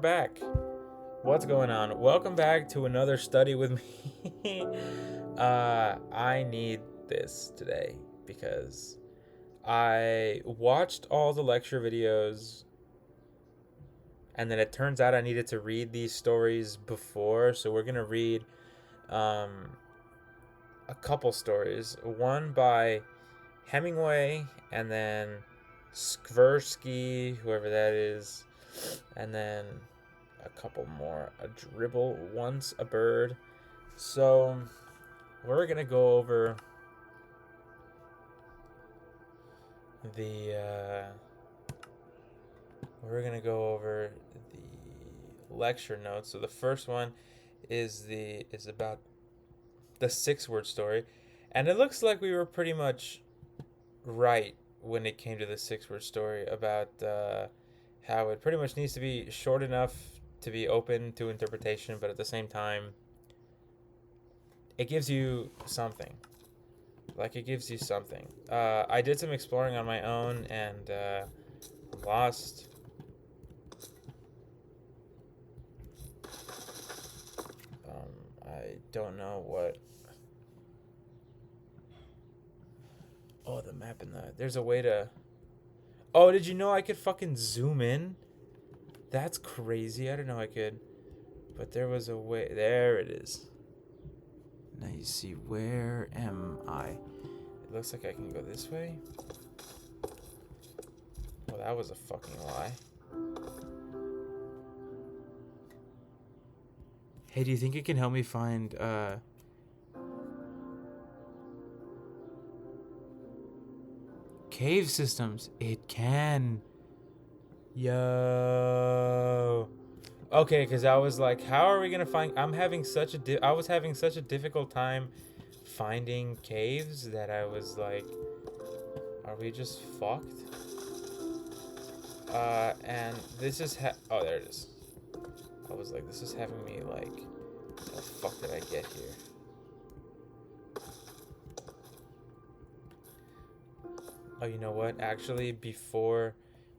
Back. What's going on? Welcome back to another study with me. I need this today because I watched all the lecture videos and then it turns out I needed to read these stories before, so we're gonna read um, a couple stories. One by Hemingway and then Skversky, whoever that is, and then a couple more. A dribble once a bird. So we're gonna go over the the lecture notes. So the first one is about the 6-word story, and it looks like we were pretty much right when it came to the 6-word story about how it pretty much needs to be short enough to be open to interpretation, but at the same time, it gives you something. Like, it gives you something. I did some exploring on my own and lost. I don't know what. Oh, the map in the. There's a way to. Oh, did you know I could fucking zoom in? That's crazy. I don't know I could. But there was a way. There it is. Now you see, where am I? It looks like I can go this way. Well, that was a fucking lie. Hey, do you think it can help me find cave systems? It can. Yo. Okay, because I was like, how are we gonna find? I was having such a difficult time finding caves that I was like, are we just fucked? And this is oh, there it is. I was like, this is having me like, how the fuck did I get here? Oh, you know what? Actually, before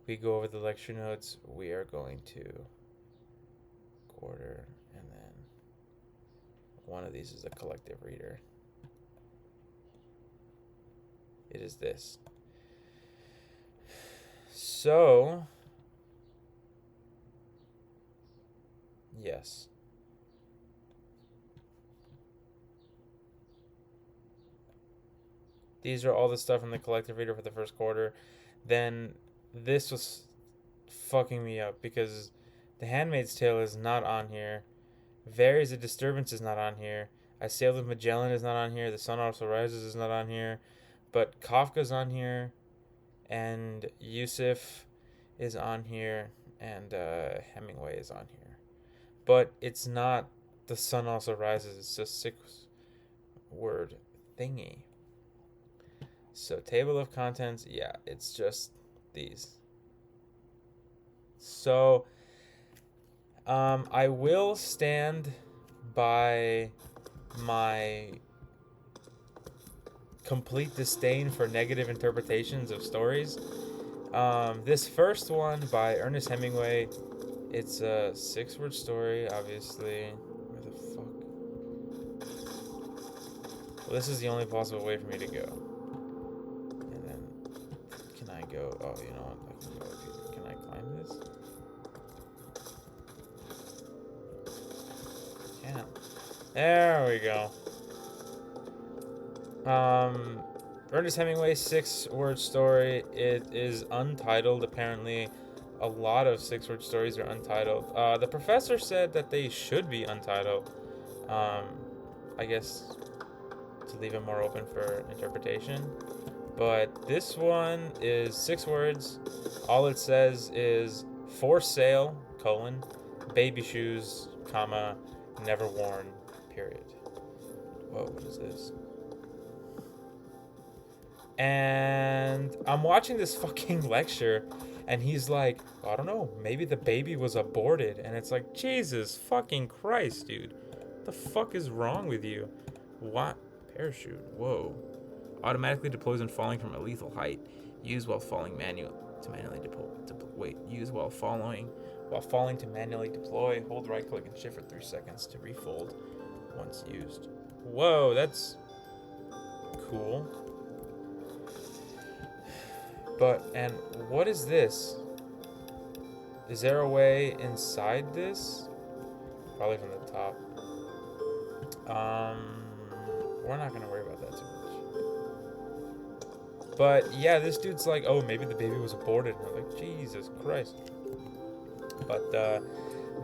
we go over the lecture notes, we are going to quarter, and then one of these is a collective reader. It is this. So, yes. These are all the stuff from the collective reader for the first quarter. Then this was fucking me up because The Handmaid's Tale is not on here. Varies a Disturbance is not on here. I Sailed with Magellan is not on here. The Sun Also Rises is not on here. But Kafka's on here. And Yusuf is on here. And Hemingway is on here. But it's not The Sun Also Rises. It's just 6-word thingy. So table of contents, yeah, it's just these. So I will stand by my complete disdain for negative interpretations of stories. This first one by Ernest Hemingway, it's a 6-word story, obviously. Where the fuck? Well, this is the only possible way for me to go. And then, can I go? Oh, you know what? I can go up here. Can I climb this? Yeah. There we go. Ernest Hemingway's 6-word story. It is untitled. Apparently, a lot of 6-word stories are untitled. The professor said that they should be untitled. I guess to leave it more open for interpretation. But this one is 6 words. All it says is for sale, colon, baby shoes, comma, never worn, period. Whoa, what is this? And I'm watching this fucking lecture, and he's like, I don't know, maybe the baby was aborted. And it's like, Jesus fucking Christ, dude. What the fuck is wrong with you? What? Parachute. Whoa. Automatically deploys when falling from a lethal height. Use while falling manually. To manually deploy. Use while following While falling to manually deploy, hold right click and shift for 3 seconds to refold once used. Whoa, that's cool. But, and what is this? Is there a way inside this? Probably from the top. We're not gonna worry about that too much. But yeah, this dude's like, oh, maybe the baby was aborted. And I'm like, Jesus Christ. But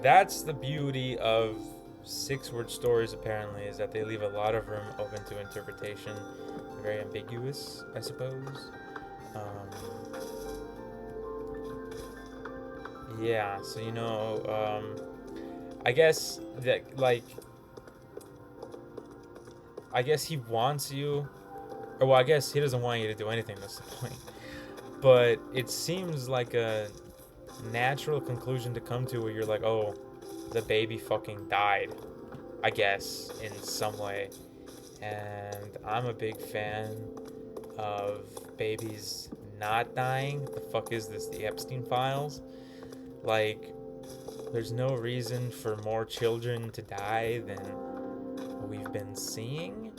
that's the beauty of 6-word stories, apparently, is that they leave a lot of room open to interpretation. They're very ambiguous, I suppose. Yeah, so I guess that, like, I guess he wants you, or well, I guess he doesn't want you to do anything, that's the point. But it seems like a natural conclusion to come to where you're like, oh, the baby fucking died, I guess, in some way. And I'm a big fan of babies not dying. What the fuck is this? The Epstein files? Like, there's no reason for more children to die than we've been seeing.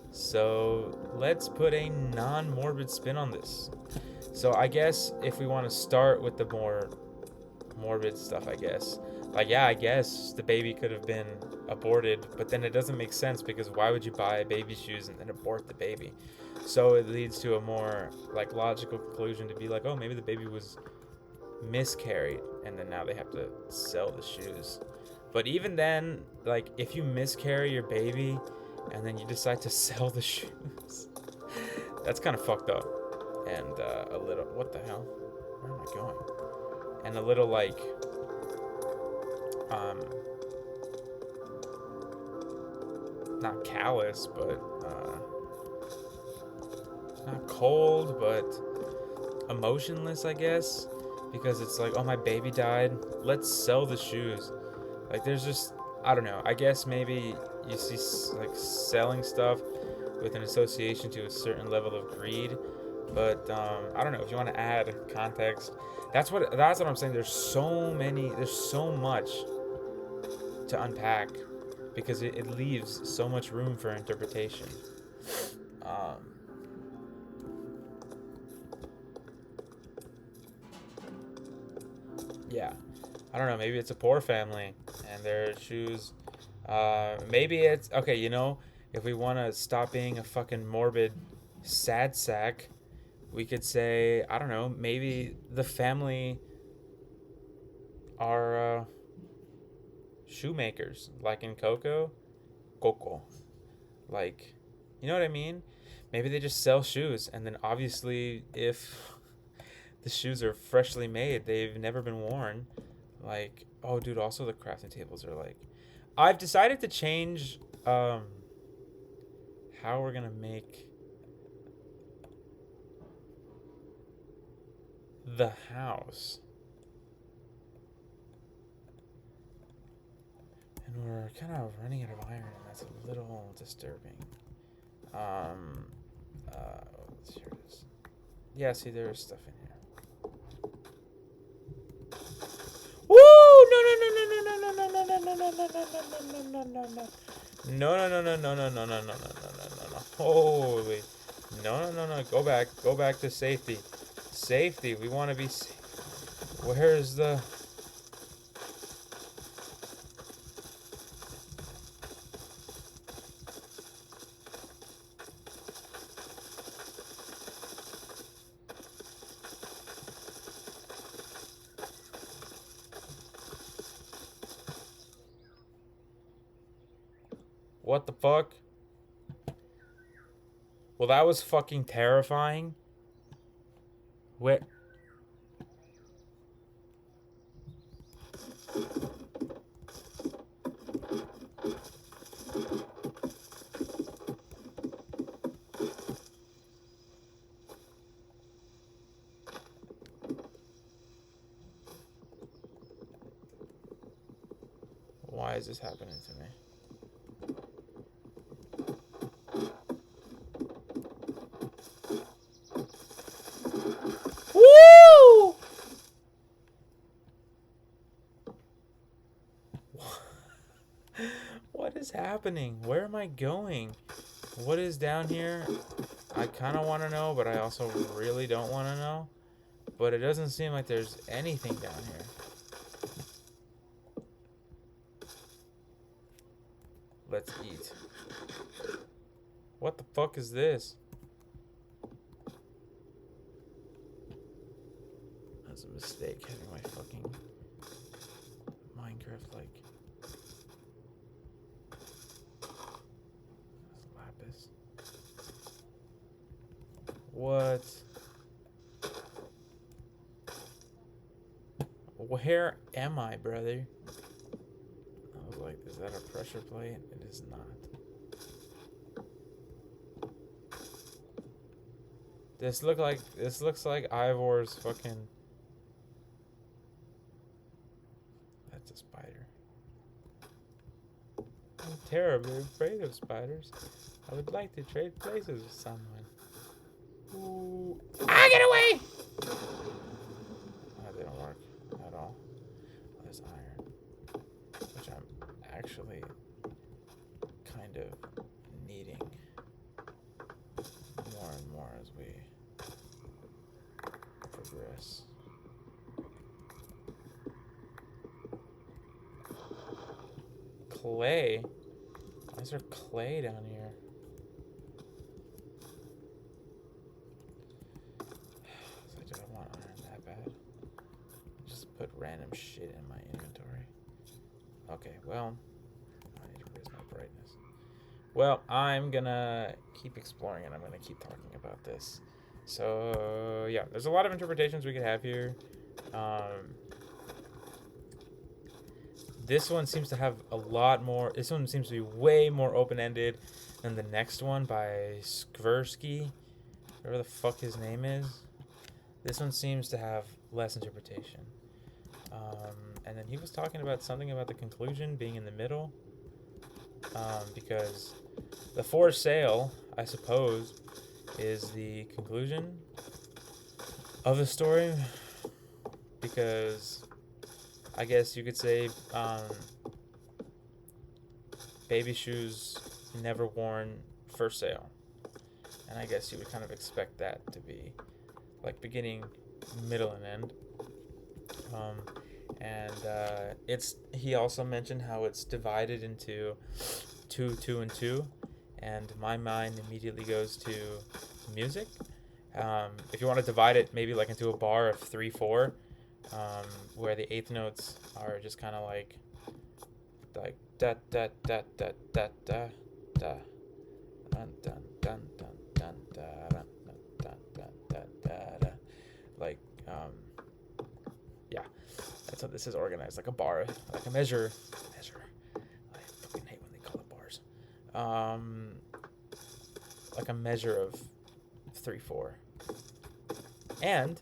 So let's put a non-morbid spin on this. So I guess if we want to start with the more morbid stuff, I guess. Like, yeah, I guess the baby could have been aborted, but then it doesn't make sense because why would you buy baby shoes and then abort the baby? So it leads to a more, like, logical conclusion to be like, oh, maybe the baby was miscarried and then now they have to sell the shoes. But even then, like, if you miscarry your baby and then you decide to sell the shoes, that's kind of fucked up. And a little, what the hell? Where am I going? And a little, like, not callous, but not cold, but emotionless, I guess, because it's like, oh, my baby died, let's sell the shoes. Like, there's just, I don't know, I guess maybe you see, like, selling stuff with an association to a certain level of greed, but I don't know, if you want to add context, that's what I'm saying. There's so much to unpack because it leaves so much room for interpretation. Yeah, I don't know, maybe it's a poor family and their shoes, maybe it's okay, if we want to stop being a fucking morbid sad sack, we could say, I don't know, maybe the family are shoemakers, like in Coco. Like, you know what I mean? Maybe they just sell shoes, and then obviously if the shoes are freshly made, they've never been worn. Like, oh, dude, also the crafting tables are like... I've decided to change how we're going to make the house. And we're kind of running out of iron, and that's a little disturbing. Here it is. Yeah, see, there's stuff in here. Woo! No. Holy. No. Go back to safety. Safety. We want to be safe. Where's the... What the fuck? Well, that was fucking terrifying. Where? Why is this happening to me? Woo! What is happening? Where am I going? What is down here? I kind of want to know, but I also really don't want to know. But it doesn't seem like there's anything down here. Let's eat. What the fuck is this? That's a mistake having my fucking Minecraft like lapis. What? Where am I, brother? I was like, is that a pressure plate? It is not. This looks like Ivor's fucking. That's a spider. I'm terribly afraid of spiders. I would like to trade places with someone. Ooh. Ah, get away! That didn't work at all. There's iron, which I'm actually kind of needing more and more as we progress. Clay? Why is there clay down here? So do I want iron that bad? Just put random shit in my inventory. Okay, well, I need to raise my brightness. Well, I'm gonna keep exploring and I'm gonna keep talking about this. So, yeah, there's a lot of interpretations we could have here. This one seems to have a lot more. This one seems to be way more open-ended than the next one by Skversky, whatever the fuck his name is. This one seems to have less interpretation. And then he was talking about something about the conclusion being in the middle. Because the for sale, I suppose, is the conclusion of the story. Because I guess you could say baby shoes never worn for sale. And I guess you would kind of expect that to be like beginning, middle, and end. He also mentioned how it's divided into 2, 2, and 2. And my mind immediately goes to music. If you want to divide it maybe like into a bar of 3, 4, where the eighth notes are just kind of like da da da da da da da dun dun dun dun dun da dun dun dun dun da da, like yeah, that's how this is organized, like a bar, like a measure. I fucking hate when they call it bars. Like a measure of 3, 4, and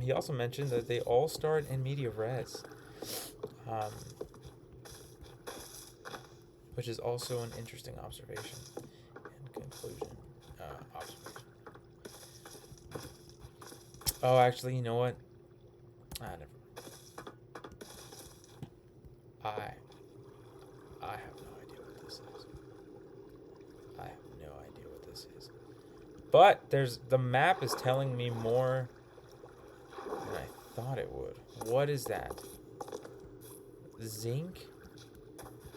he also mentioned that they all start in media res, which is also an interesting observation and conclusion. Observation. Oh, actually, you know what? Never. I have no idea what this is. I have no idea what this is. But the map is telling me more than I thought it would. What is that? Zinc?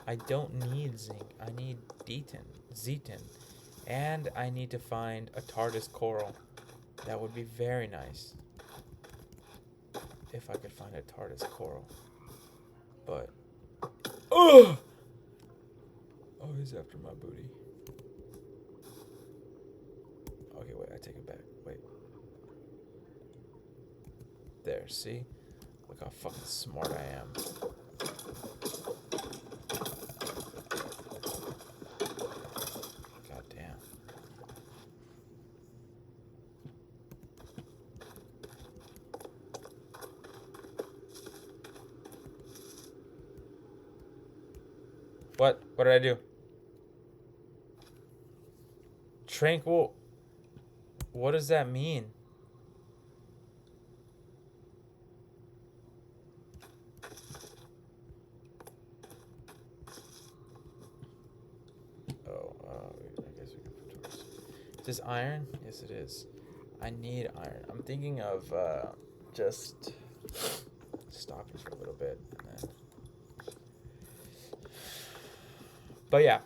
I don't need zinc. I need zeton. And I need to find a TARDIS coral. That would be very nice if I could find a TARDIS coral. But oh, he's after my booty. Okay, wait, I take it back. Wait. There, see? Look how fucking smart I am. God damn. What? What did I do? Tranquil. What does that mean? Is this iron? Yes, it is. I need iron. I'm thinking of just stopping for a little bit. And then... But yeah.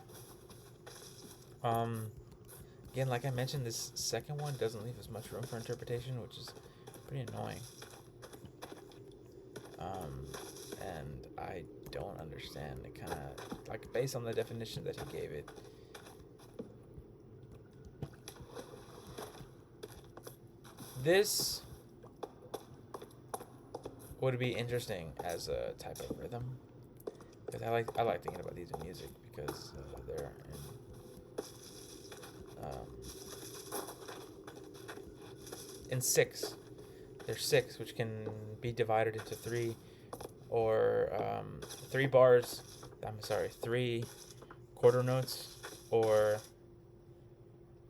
Again, like I mentioned, this second one doesn't leave as much room for interpretation, which is pretty annoying. And I don't understand. It kind of, like, based on the definition that he gave it. This would be interesting as a type of rhythm, because I like thinking about these in music because they're in six. There's six, which can be divided into three, or 3 bars. I'm sorry, 3 quarter notes, or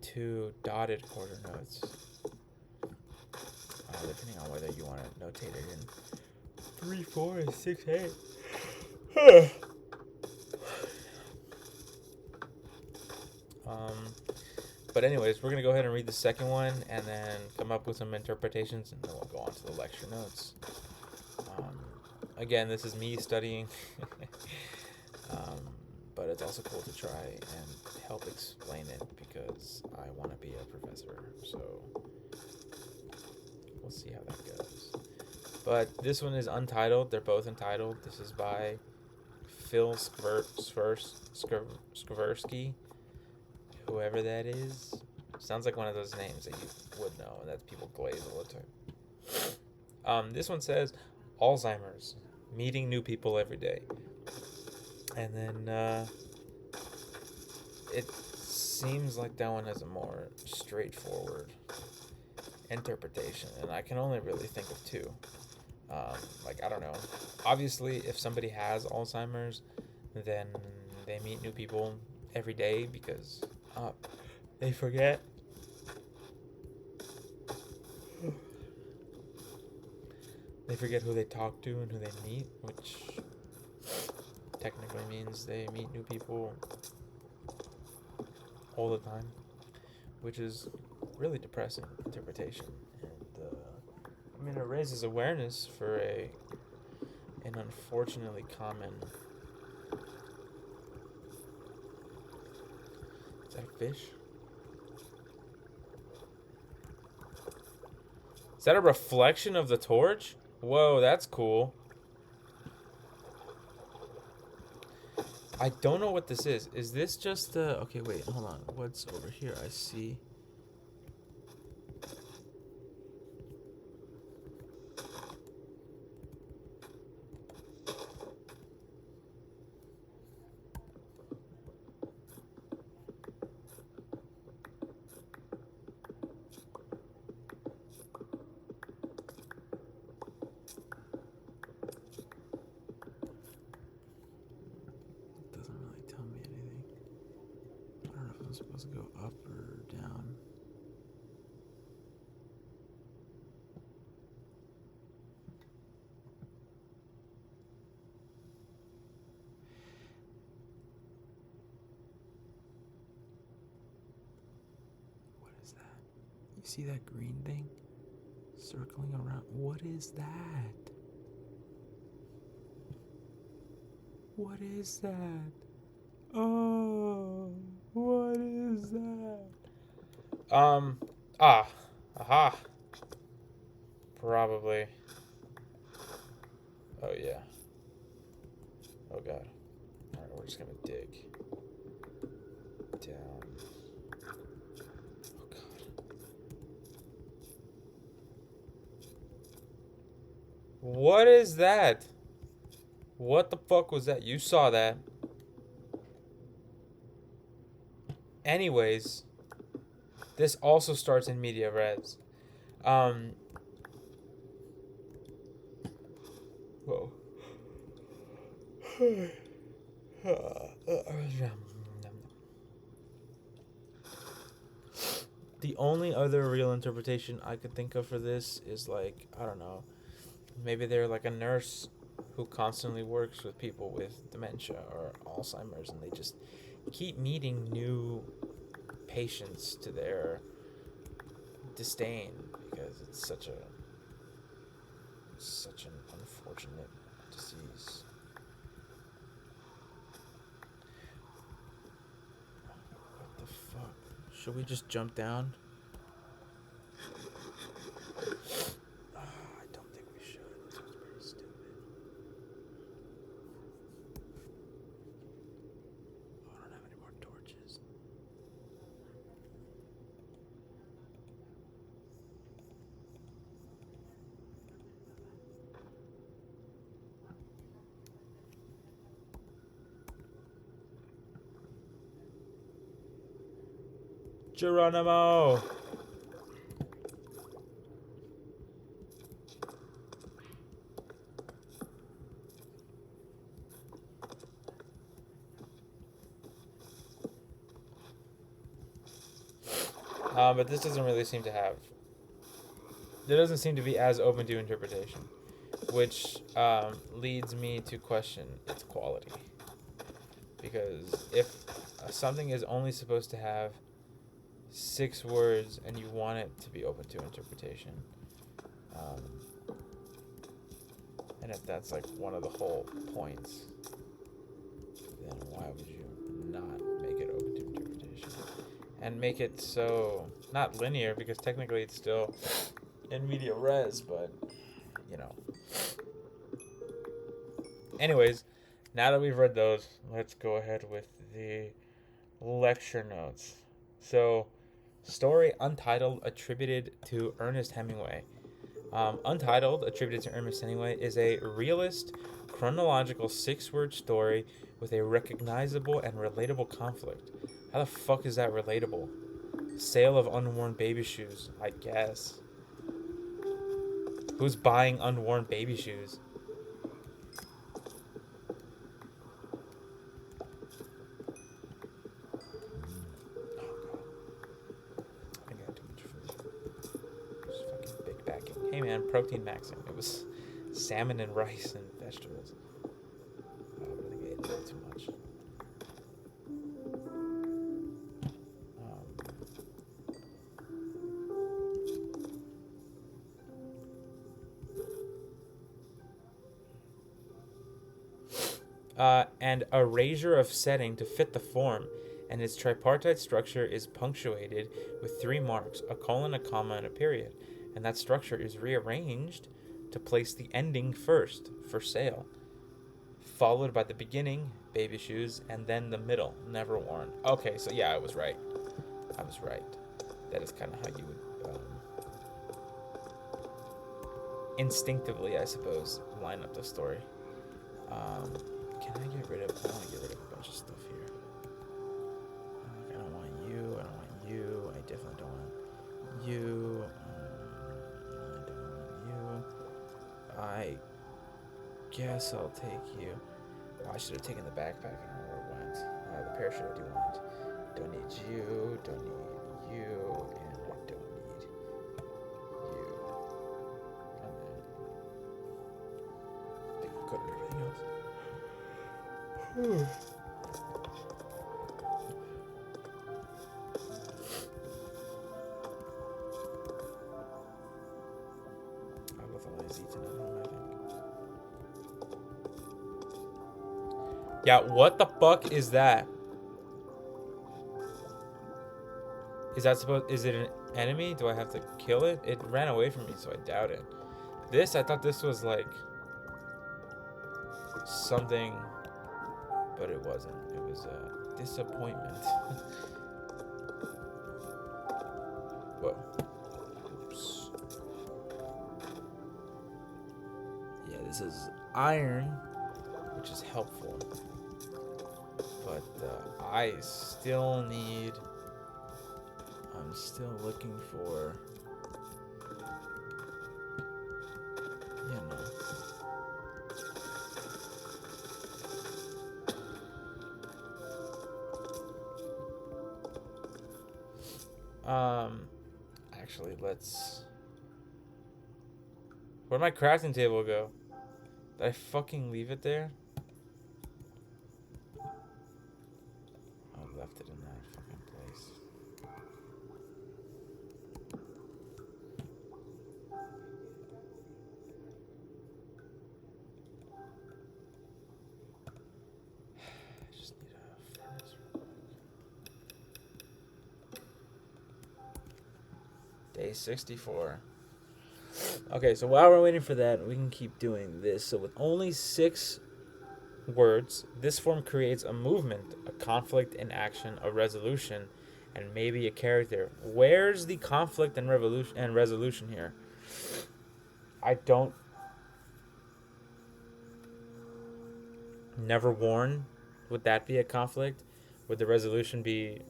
2 dotted quarter notes. Depending on whether you want to notate it in 3, 4, and 6, 8. But anyways, we're going to go ahead and read the second one and then come up with some interpretations, and then we'll go on to the lecture notes. Again, this is me studying, but it's also cool to try and help explain it because I want to be a professor, so we'll see how that goes. But this one is untitled. They're both entitled. This is by Phil Skversky, whoever that is. Sounds like one of those names that you would know, and that people glaze all the time. This one says, Alzheimer's, meeting new people every day. And then it seems like that one has a more straightforward interpretation, and I can only really think of 2. Like, I don't know. Obviously, if somebody has Alzheimer's, then they meet new people every day because they forget. They forget who they talk to and who they meet, which technically means they meet new people all the time, which is really depressing interpretation. And I mean, it raises awareness for an unfortunately common... Is that a fish? Is that a reflection of the torch? Whoa, that's cool. I don't know what this is. Is this just the... Okay, wait, hold on. What's over here? I see... Supposed to go up or down. What is that? You see that green thing circling around? What is that? What is that? Oh, what is that? Aha. Probably. Oh, yeah. Oh, God. Alright, we're just gonna dig down. Oh, God. What is that? What the fuck was that? You saw that. Anyways, this also starts in media res. Whoa. The only other real interpretation I could think of for this is, like, I don't know, maybe they're like a nurse who constantly works with people with dementia or Alzheimer's, and they just keep meeting new patience to their disdain, because it's such an unfortunate disease. What the fuck? Should we just jump down? I don't think we should. It sounds pretty stupid. Oh, I don't have any more torches. Geronimo! But this doesn't really seem to have... There doesn't seem to be as open to interpretation, which leads me to question its quality. Because if something is only supposed to have 6 words and you want it to be open to interpretation, and if that's like one of the whole points, then why would you not make it open to interpretation and make it so not linear, because technically it's still in media res, but you know. Anyways, now that we've read those, let's go ahead with the lecture notes. So, story Untitled, attributed to Ernest Hemingway. Untitled, attributed to Ernest Hemingway, is a realist, chronological 6-word story with a recognizable and relatable conflict. How the fuck is that relatable? Sale of unworn baby shoes, I guess. Who's buying unworn baby shoes? Hey man, protein maxing. It was salmon and rice and vegetables. I think I ate a little too much. And a erasure of setting to fit the form, and its tripartite structure is punctuated with 3 marks, a colon, a comma, and a period. And that structure is rearranged to place the ending first, for sale, followed by the beginning, baby shoes, and then the middle, never worn. Okay, so yeah, I was right. That is kind of how you would instinctively, I suppose, line up the story. Can I get rid of... I want to get rid of a bunch of stuff here. I don't want you. I don't want you. I definitely don't want you. I guess I'll take you. Oh, I should have taken the backpack. I don't know where it went. The parachute I do want. Don't need you. Don't need you. And I don't need you. And then I think I've covered everything else. Yeah, what the fuck is that? Is that supposed... Is it an enemy? Do I have to kill it? It ran away from me, so I doubt it. This, I thought this was like... something... But it wasn't. It was a disappointment. Whoa. Oops. Yeah, this is iron, which is helpful. But I still need... I'm still looking for... You know... Actually, let's... Where'd my crafting table go? Did I fucking leave it there? I left it in that fucking place. a 64. Okay, so while we're waiting for that, we can keep doing this. So with only 6 words, this form creates a movement, a conflict, an action, a resolution, and maybe a character. Where's the conflict and resolution here? I don't. Never worn. Would that be a conflict? Would the resolution be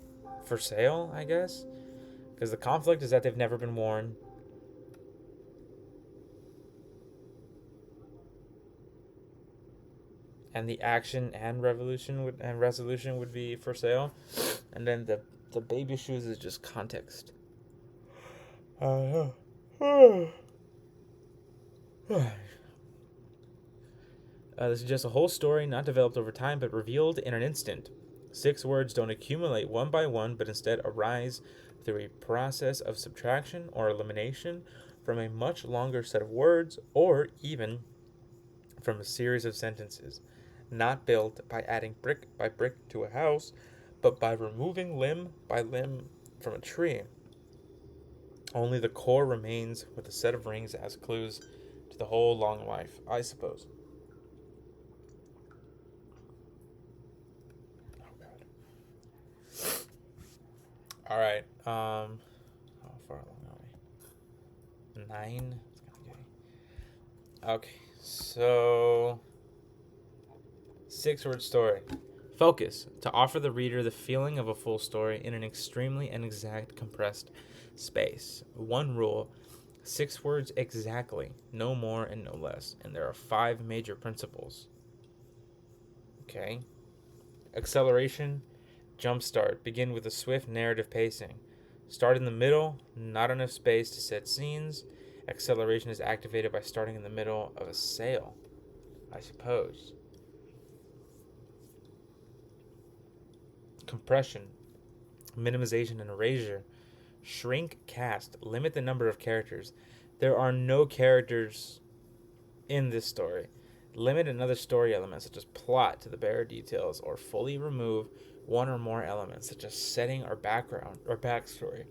for sale, I guess? Because the conflict is that they've never been worn. And the action and resolution would be for sale. And then the baby shoes is just context. This is just a whole story, not developed over time, but revealed in an instant. 6 words don't accumulate one by one, but instead arise through a process of subtraction or elimination from a much longer set of words, or even from a series of sentences. Not built by adding brick by brick to a house, but by removing limb by limb from a tree. Only the core remains with a set of rings as clues to the whole long life, I suppose. All right. How far along are we? 9. Okay. So 6-word story. Focus. To offer the reader the feeling of a full story in an extremely and exact compressed space. 1 rule. 6 words exactly. No more and no less. And there are 5 major principles. Okay. Acceleration. Jumpstart. Begin with a swift narrative pacing. Start in the middle, not enough space to set scenes. Acceleration is activated by starting in the middle of a sail, I suppose. Compression. Minimization and erasure. Shrink cast. Limit the number of characters. There are no characters in this story. Limit another story element, such as plot, to the bare details, or fully remove one or more elements, such as setting or background or backstory.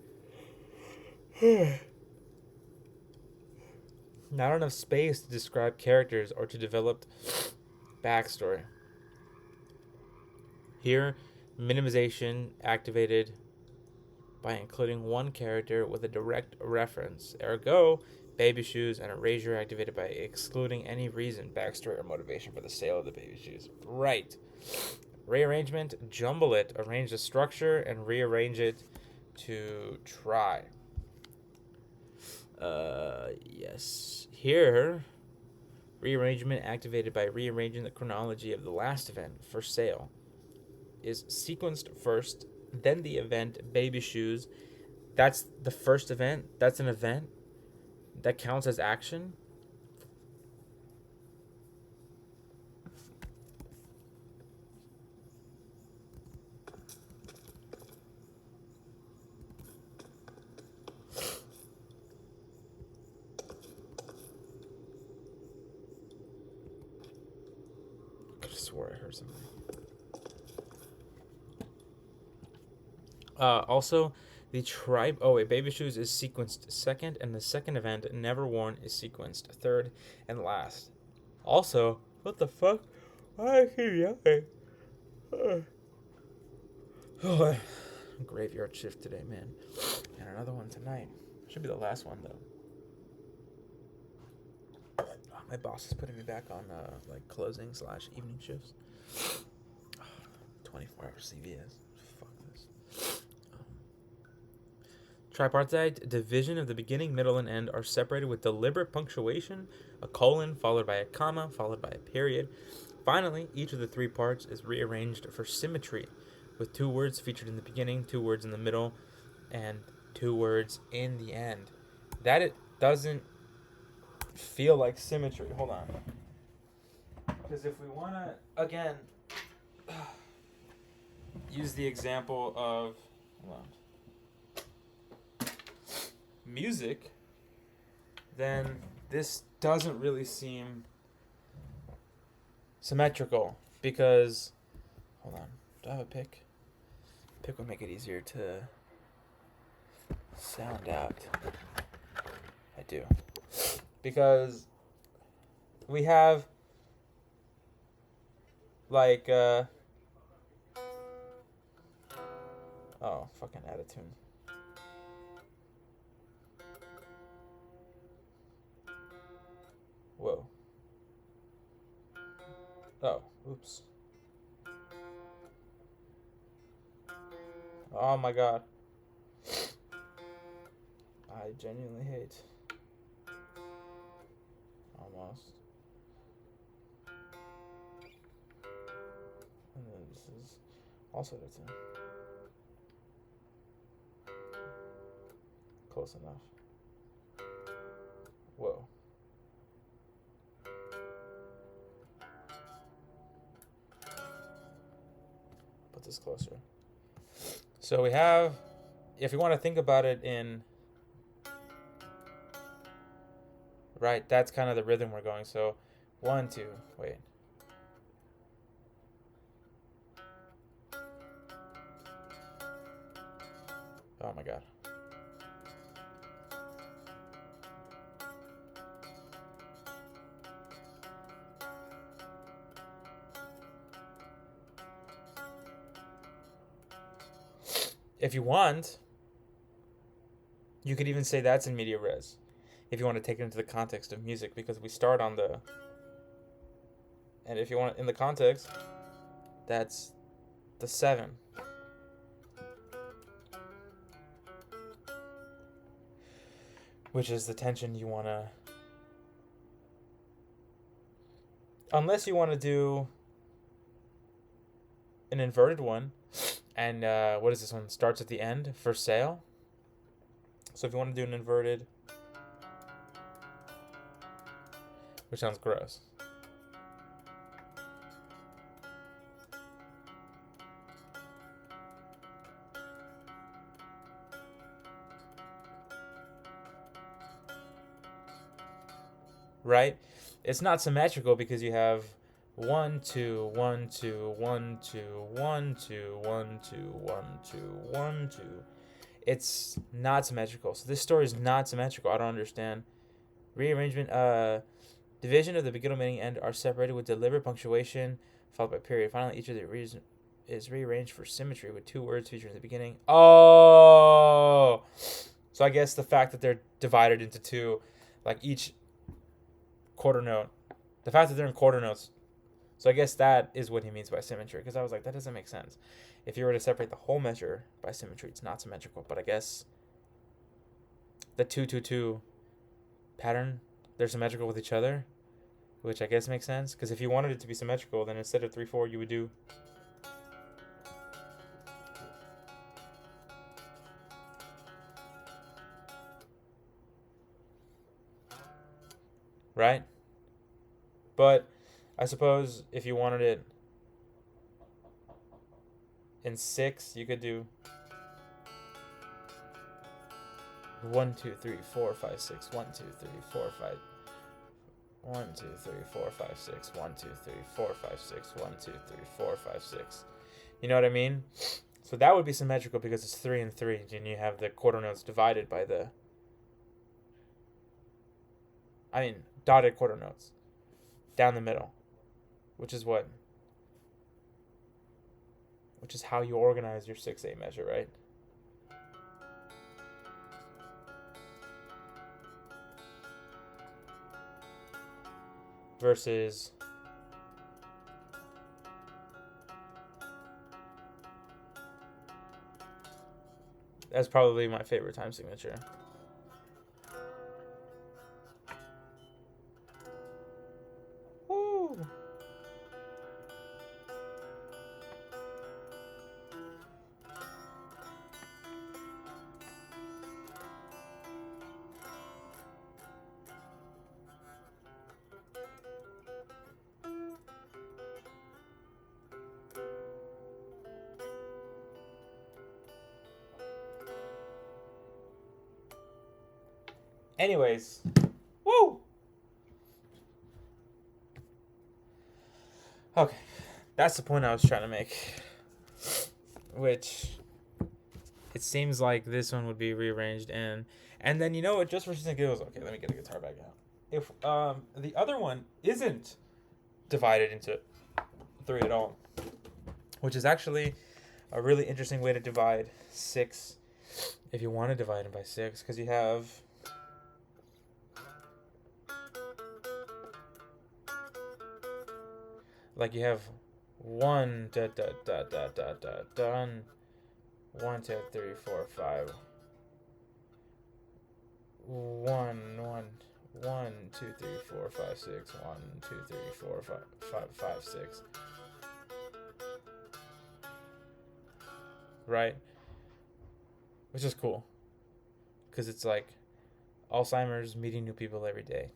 Not enough space to describe characters or to develop backstory. Here, minimization activated by including one character with a direct reference. Ergo, baby shoes, and erasure activated by excluding any reason, backstory, or motivation for the sale of the baby shoes. Right. Rearrangement, jumble it, arrange the structure, and rearrange it to try. Yes. Here, rearrangement activated by rearranging the chronology of the last event for sale is sequenced first, then the event baby shoes. That's the first event. That's an event that counts as action. I could have swore I heard something. Also, the tribe. Oh wait, baby shoes is sequenced second, and the second event, never worn, is sequenced third and last. Also, what the fuck? Why I keep yelling? Oh, graveyard shift today, man, and another one tonight. Should be the last one though. Oh, my boss is putting me back on like closing / evening shifts. 24-hour CVS. Fuck this. Tripartite division of the beginning, middle, and end are separated with deliberate punctuation, a colon followed by a comma, followed by a period. Finally, each of the 3 parts is rearranged for symmetry, with 2 words featured in the beginning, 2 words in the middle, and 2 words in the end. That it doesn't feel like symmetry. Hold on. Because if we want to, again, use the example of, hold on, music, then this doesn't really seem symmetrical because, hold on, do I have a pick? Pick would make it easier to, sound out. I do. Because we have like oh, fucking attitude. Whoa. Oh, oops. Oh my god. I genuinely hate. Almost. And then this is also the 10. Close enough. Whoa. Put this closer. So we have, if you want to think about it in, right, that's kind of the rhythm we're going. So 1, 2, wait. Oh my god. If you want, you could even say that's in media res. If you want to take it into the context of music, because we start on the, and if you want in the context, that's the 7. Which is the tension you want to, unless you want to do an inverted one, and what is this one? Starts at the end for sale. So if you want to do an inverted, which sounds gross. Right? It's not symmetrical because you have 1, 2, 1, 2, 1, 2, 1, 2, 1, 2, 1, 2, 1, 2. It's not symmetrical. So this story is not symmetrical. I don't understand. Rearrangement, division of the beginning, middle, end are separated with deliberate punctuation followed by period. Finally, each of the reasons is rearranged for symmetry with 2 words featured in the beginning. Oh! So I guess the fact that they're divided into 2, like each quarter note, the fact that they're in quarter notes, so I guess that is what he means by symmetry, because I was like, that doesn't make sense. If you were to separate the whole measure by symmetry, it's not symmetrical. But I guess the 2, 2, 2 pattern, they're symmetrical with each other, which I guess makes sense, because if you wanted it to be symmetrical, then instead of 3, 4, you would do, right? But I suppose if you wanted it in 6, you could do 1, 2, 3, 4, 5, 6, 1, 2, 3, 4, 5, 1, 2, 3, 4, 5, 6, 1, 2, 3, 4, 5, 6, 1, 2, 3, 4, 5, 6. You know what I mean? So that would be symmetrical because it's 3 and 3, and you have the quarter notes divided by the, dotted quarter notes down the middle, which is how you organize your 6/8 measure, right? Versus that's probably my favorite time signature. Woo! Anyways, woo! Okay, that's the point I was trying to make, which it seems like this one would be rearranged and then, you know what, just for shits and giggles, okay, let me get the guitar back out. If the other one isn't divided into 3 at all, which is actually a really interesting way to divide 6 if you want to divide them by 6, because you have you have 1 done 1 2 3 4 5 1 1 1 2 3 4 5 6 1 2 3 4 5 5 6, right? Which is cool, because it's like Alzheimer's, meeting new people every day.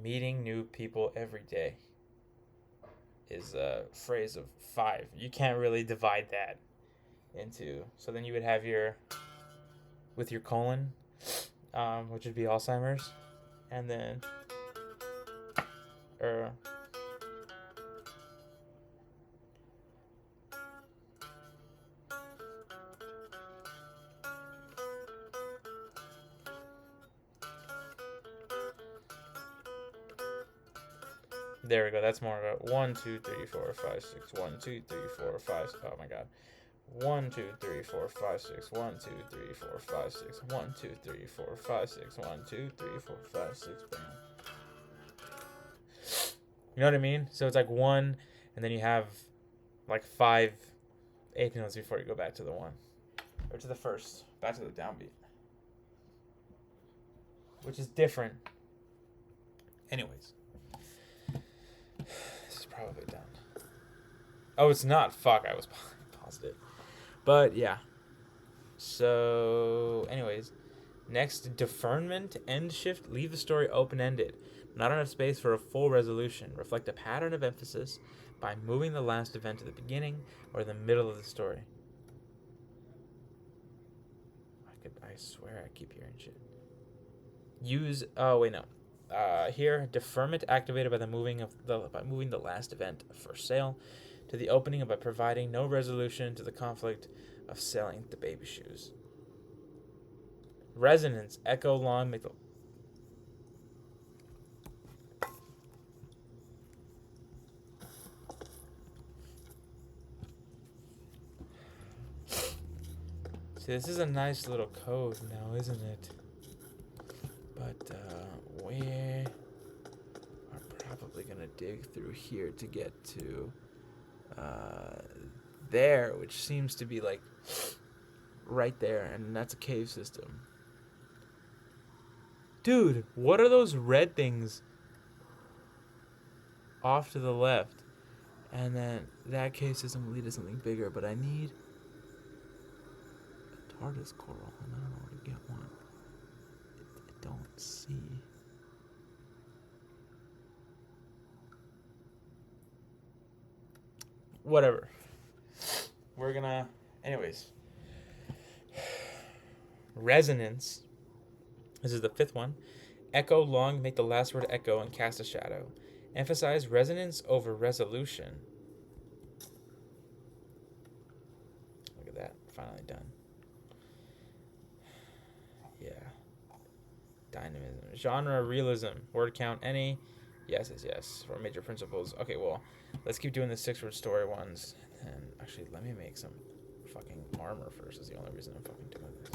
Meeting new people every day is a phrase of 5. You can't really divide that into. So then you would have with your colon, which would be Alzheimer's, and then, there we go. That's more of a 1 2 3 4 5 6 1 2 3 4 5. Oh my god. 1 2 3 4 5 6 1 2 3 4 5 6 1 2 3 4 5 6 1 2 3 4 5 6. Bam. You know what I mean? So it's like 1, and then you have like 5 eighth notes before you go back to the 1, or to the first, back to the downbeat, which is different. Anyways, this is probably done. Oh, it's not. Fuck, I was positive. But yeah. So, anyways, next, deferment, end shift, leave the story open-ended. Not enough space for a full resolution. Reflect a pattern of emphasis by moving the last event to the beginning or the middle of the story. I swear I keep hearing shit. Here, deferment activated by moving the last event for sale to the opening by providing no resolution to the conflict of selling the baby shoes. Resonance, echo long, make the... See, this is a nice little code now, isn't it? But we are probably going to dig through here to get to there, which seems to be like right there, and that's a cave system. Dude, what are those red things off to the left? And then that cave system will lead to something bigger, but I need a TARDIS coral, and I don't know where to get one. I don't see. Whatever. We're gonna... Anyways. Resonance. This is the 5th one. Echo long, make the last word echo and cast a shadow. Emphasize resonance over resolution. Look at that. Finally done. Yeah. Dynamism. Genre, realism. Word count, any. Yes. For major principles. Okay, well, let's keep doing the 6-word story ones. And actually, let me make some fucking armor first. Is the only reason I'm fucking doing this.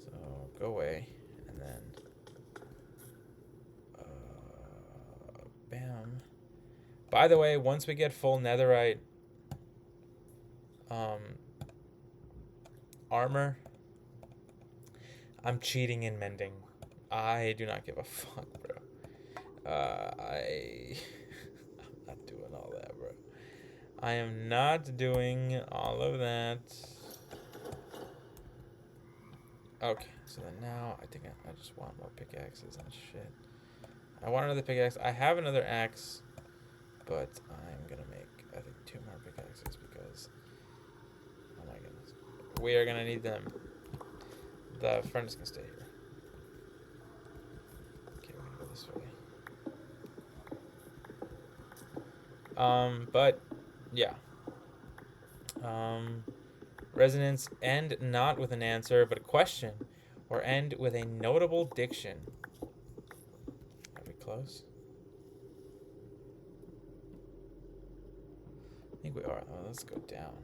So, go away. And then... bam. By the way, once we get full netherite armor, I'm cheating in mending. I do not give a fuck, bro. I'm not doing all that, bro. I am not doing all of that. Okay, so then now I think I just want more pickaxes and shit. I want another pickaxe. I have another axe, but I'm gonna make, I think, 2 more pickaxes because, oh my goodness, we are gonna need them. The furnace can stay here. Okay, we're gonna go this way. But yeah. Resonance end not with an answer, but a question, or end with a notable diction. Are we close? I think we are. Oh, let's go down.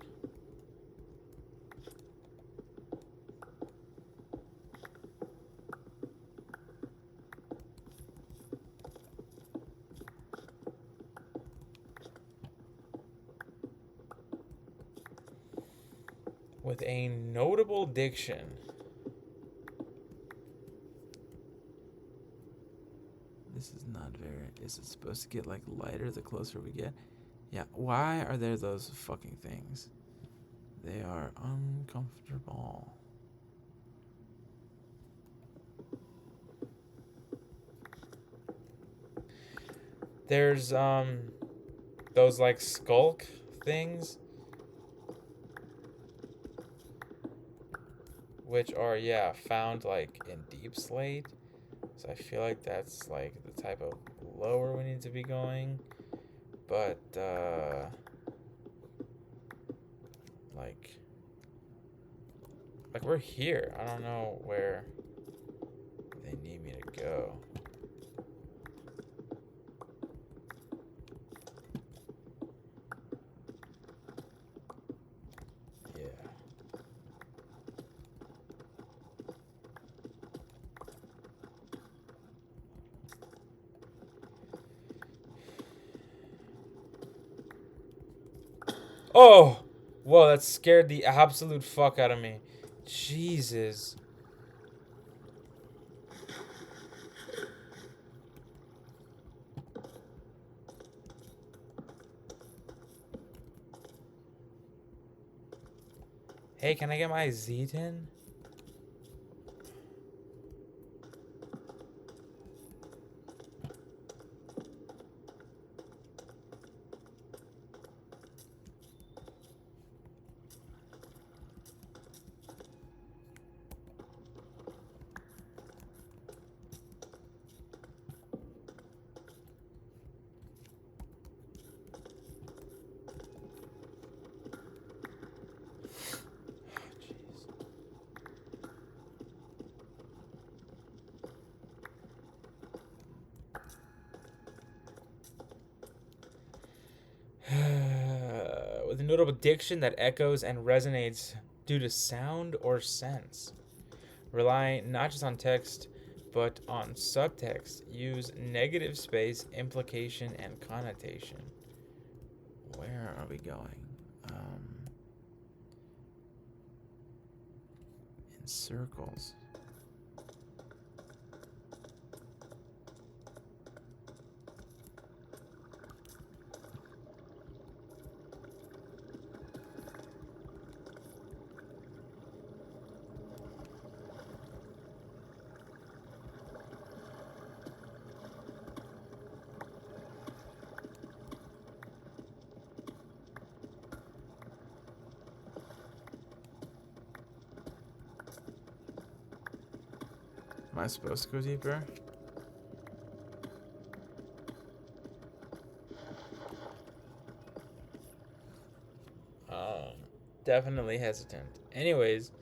With a notable diction. This is not very... Is it supposed to get, like, lighter the closer we get? Yeah, why are there those fucking things? They are uncomfortable. There's, those, like, skulk things. Which are, yeah, found, like, in deep slate. So I feel like that's, like, the type of lower we need to be going. But, like, we're here. I don't know where they need me to go. Yeah. Oh! Whoa, that scared the absolute fuck out of me. Jesus. Hey, can I get my Z10? With a notable diction that echoes and resonates due to sound or sense. Rely not just on text, but on subtext. Use negative space, implication, and connotation. Where are we going? In circles. Am I supposed to go deeper? Definitely hesitant. Anyways,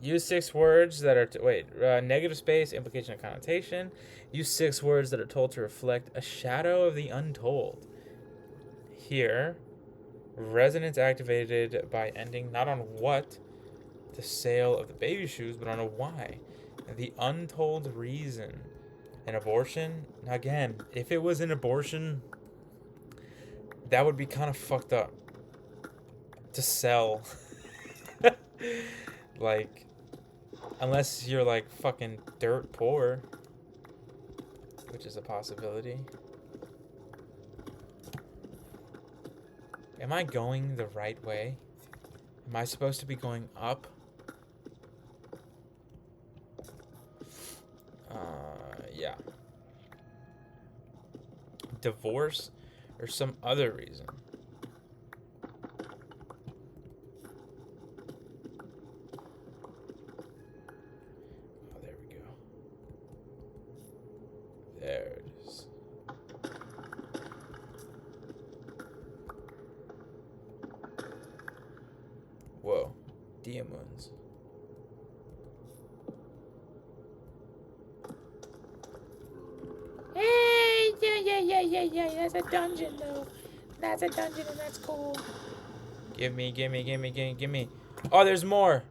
use 6 words that are... negative space, implication, and connotation. Use 6 words that are told to reflect a shadow of the untold. Here, resonance activated by ending not on what, the sale of the baby shoes, but on a why. The untold reason. An abortion? Again, if it was an abortion, that would be kind of fucked up. To sell. Like, unless you're like fucking dirt poor, which is a possibility. Am I going the right way? Am I supposed to be going up? Yeah. Divorce or some other reason? Oh, there we go. There it is. Whoa. diamonds. Hey, yeah. That's a dungeon, though. That's a dungeon, and that's cool. Give me. Oh, there's more.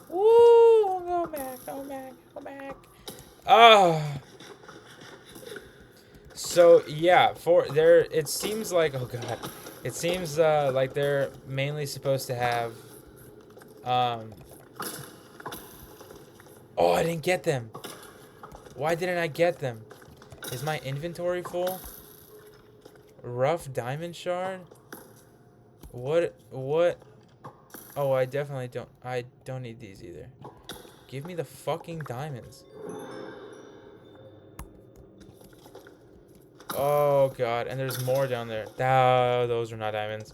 Woo! Go back. Ah. So yeah, for there, it seems like, oh god, it seems like they're mainly supposed to have. Um. Oh, I didn't get them. Why didn't I get them? Is my inventory full? Rough diamond shard. What? Oh, I definitely don't. I don't need these either. Give me the fucking diamonds. Oh god, and there's more down there. Ah, those are not diamonds.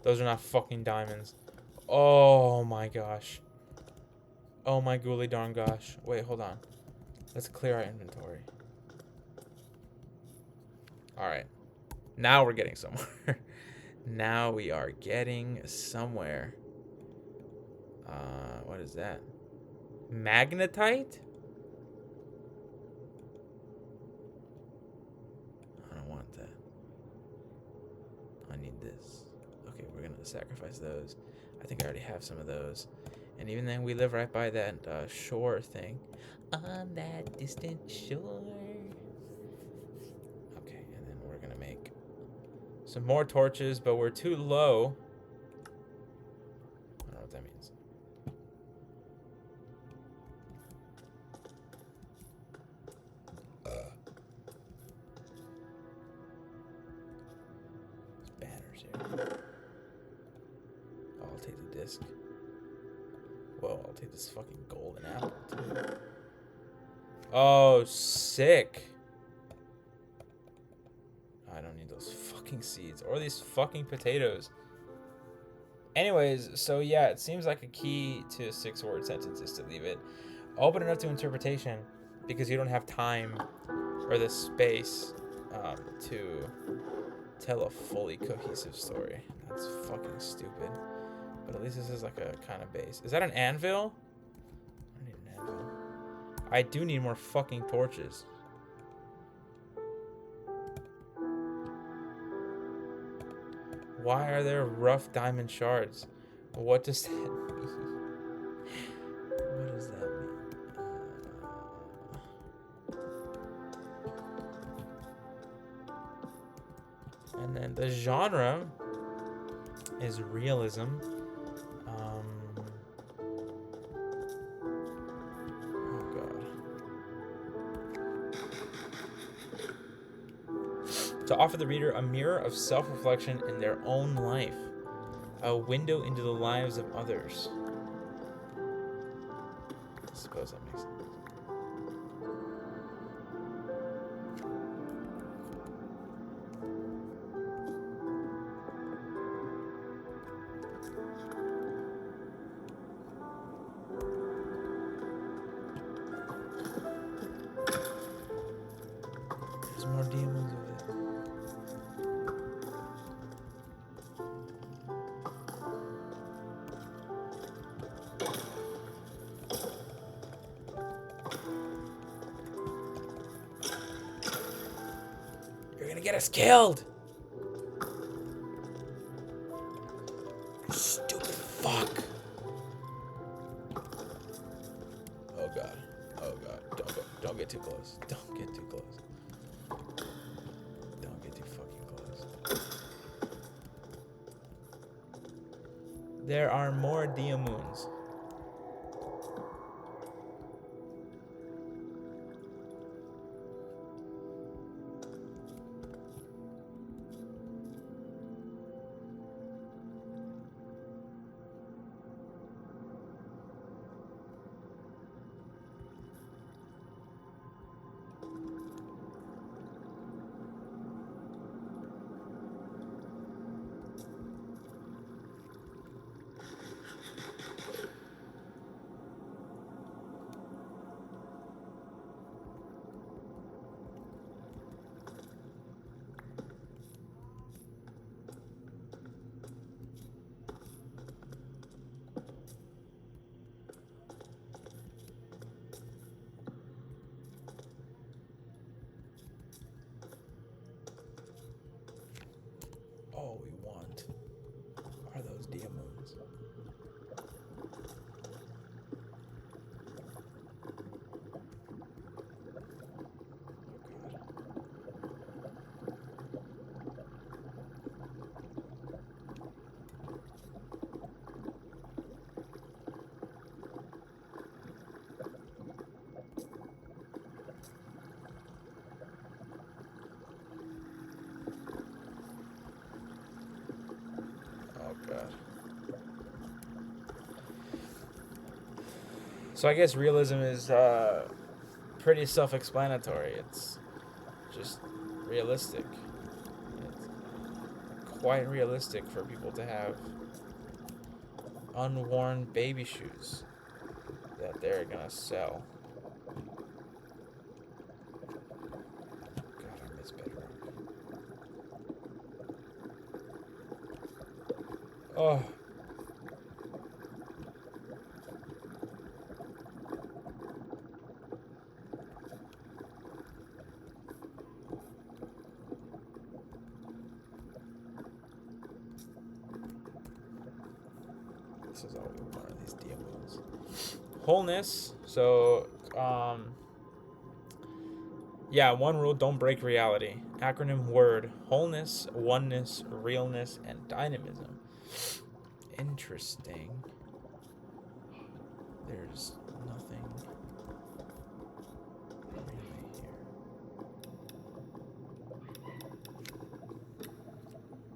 Those are not fucking diamonds. Oh my gosh. Oh my ghouly darn gosh. Wait, hold on. Let's clear our inventory. Alright. Now we're getting somewhere. Now we are getting somewhere. What is that? Magnetite? I don't want that. I need this. Okay, we're gonna sacrifice those. I think I already have some of those. And even then, we live right by that shore thing. On that distant shore. Okay, and then we're gonna make some more torches, but we're too low. I don't know what that means. There's banners here. Oh, I'll take the disc. Whoa, I'll take this fucking golden apple, too. Oh, sick. I don't need those fucking seeds or these fucking potatoes. Anyways, so yeah, it seems like a key to a 6-word sentence is to leave it open enough to interpretation because you don't have time or the space to tell a fully cohesive story. That's fucking stupid. But at least this is like a kind of base. Is that an anvil? I need an anvil. I do need more fucking torches. Why are there rough diamond shards? What does that mean? What does that mean? And then the genre is realism. Oh god. To offer the reader a mirror of self-reflection in their own life, a window into the lives of others. I suppose that makes sense. There's more demons over there. You're gonna get us killed! Stupid fuck. Oh god. Oh god. Don't get too close. Don't get too close. Don't get too fucking close. There are more diamonds. So I guess realism is pretty self-explanatory. It's just realistic. It's quite realistic for people to have unworn baby shoes that they're gonna sell. God, I miss bedrock. Oh. This is always one of these DMOs. Wholeness. So, yeah, one rule, don't break reality. Acronym word: wholeness, oneness, realness, and dynamism. Interesting. There's nothing really here.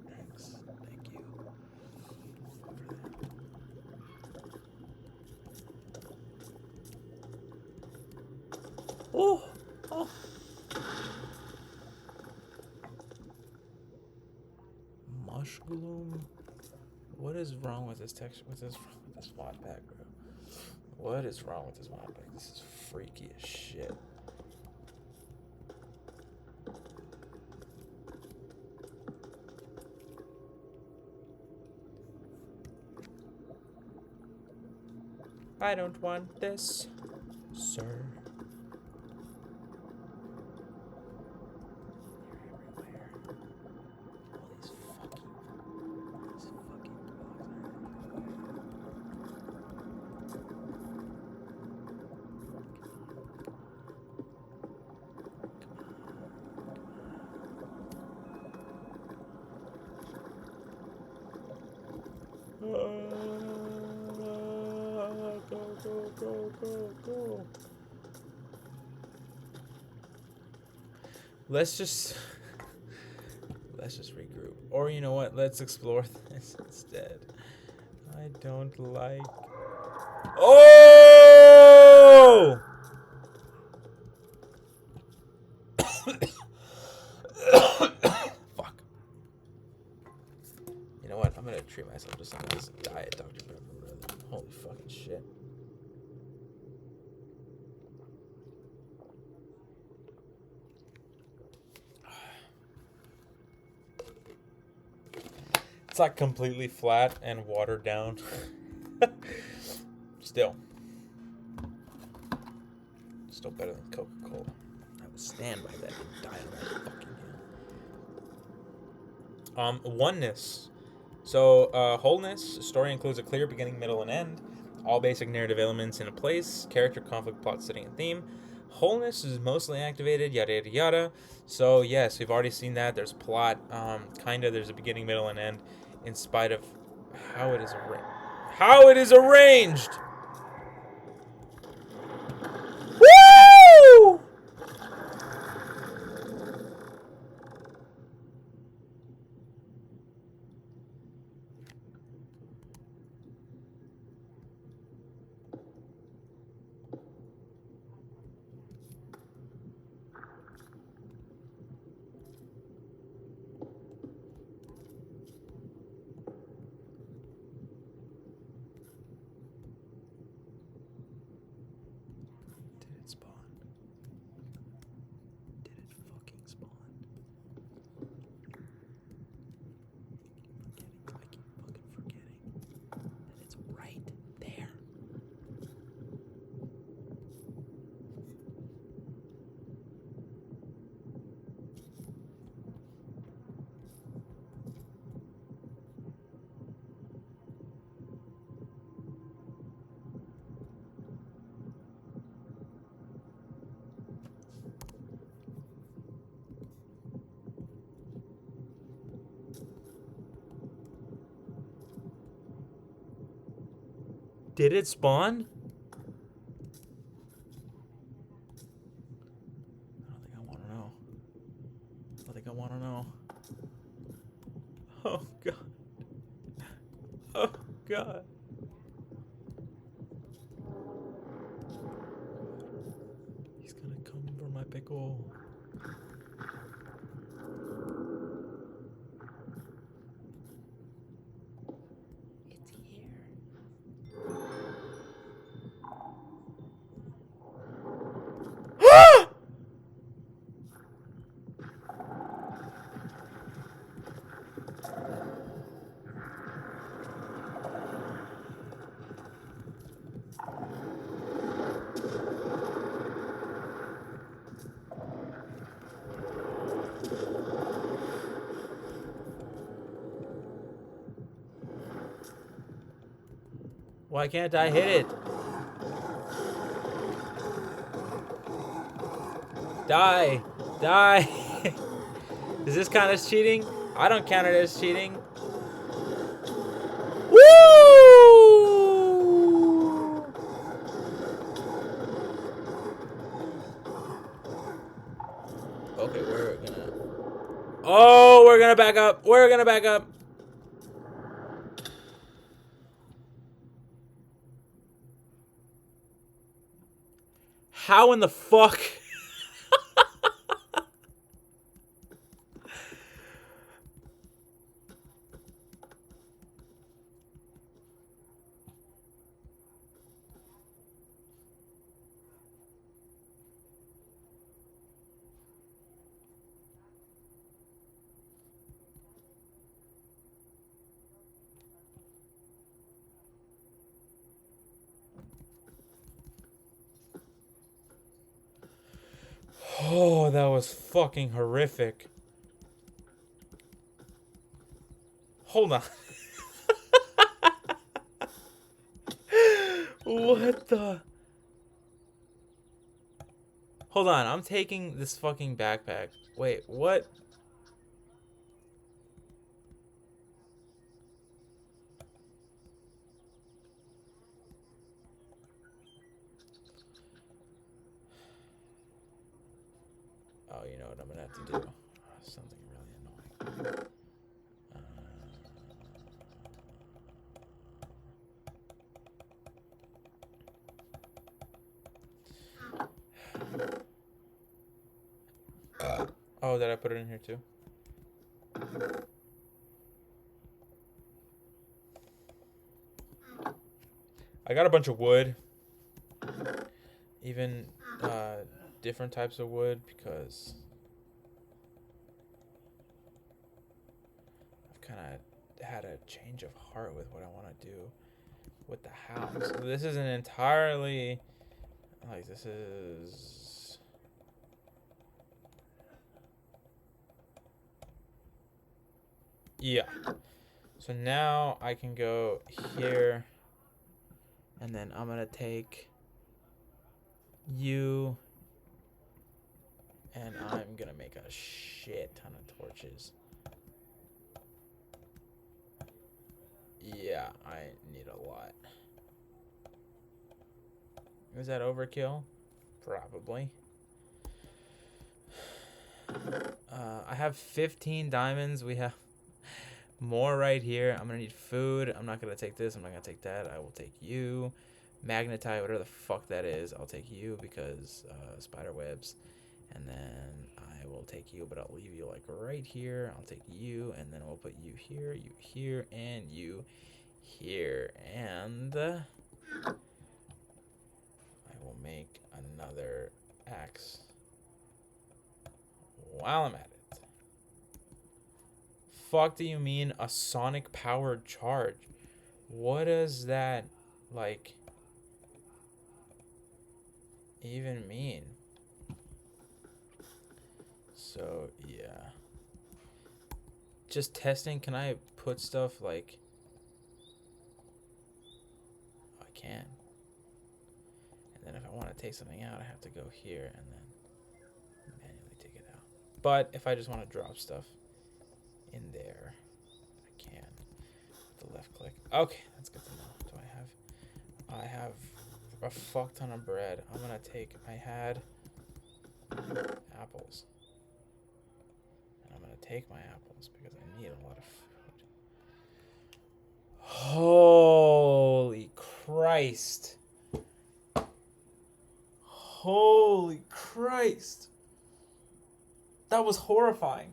Thanks. Thank you. Oh! Oh! Mushroom? What is wrong with this texture? What is wrong with this mod pack, bro? What is wrong with this mod pack? This is freaky as shit. I don't want this, sir. Go. Let's just regroup. Or you know what? Let's explore this instead. I don't like. Oh! Fuck. You know what? I'm gonna treat myself to some of this diet Dr. Pepper, brother. Holy fucking shit. It's like completely flat and watered down. Still better than Coca-Cola. I would stand by that and die on that fucking hill. Oneness. So, wholeness. Story includes a clear beginning, middle, and end. All basic narrative elements in a place. Character, conflict, plot, setting, and theme. Wholeness is mostly activated, yada yada yada. So yes, we've already seen that. There's plot, kinda. There's a beginning, middle, and end, in spite of how it is arranged. How it is arranged. Woo! Did it spawn? I don't think I want to know. I think I want to know. Oh, God. Oh, God. pickle. It's here. Why can't I hit it? Die! Die! Is this count as cheating? I don't count it as cheating. Woo! Okay, we're gonna... Oh, we're gonna back up! We're gonna back up! How in the fuck? Oh, that was fucking horrific. Hold on. What the? Hold on, I'm taking this fucking backpack. Wait, what? Oh, you know what I'm gonna have to do? Something really annoying. Oh, did I put it in here too? I got a bunch of wood. Even different types of wood because I've kind of had a change of heart with what I want to do with the house. So this isn't entirely like this is. Yeah. So now I can go here and then I'm going to take you and I'm going to make a shit ton of torches. Yeah, I need a lot. Is that overkill? Probably. I have 15 diamonds. We have more right here. I'm gonna need food. I'm not gonna take this. I'm not gonna take that. I will take you. Magnetite, whatever the fuck that is. I'll take you because spider webs. And then I will take you, but I'll leave you like right here. I'll take you, and then we'll put you here, and you here. And I will make another axe while I'm at it. Fuck do you mean a sonic powered charge? What does that like even mean? So yeah, just testing. Can I put stuff like I can, and then if I want to take something out I have to go here and then manually take it out. But if I just want to drop stuff in there I can with the left click. Okay, that's good to know. Do I have a fuck ton of bread. I'm gonna take, I had apples. And I'm gonna take my apples because I need a lot of food. Holy Christ. Holy Christ. That was horrifying.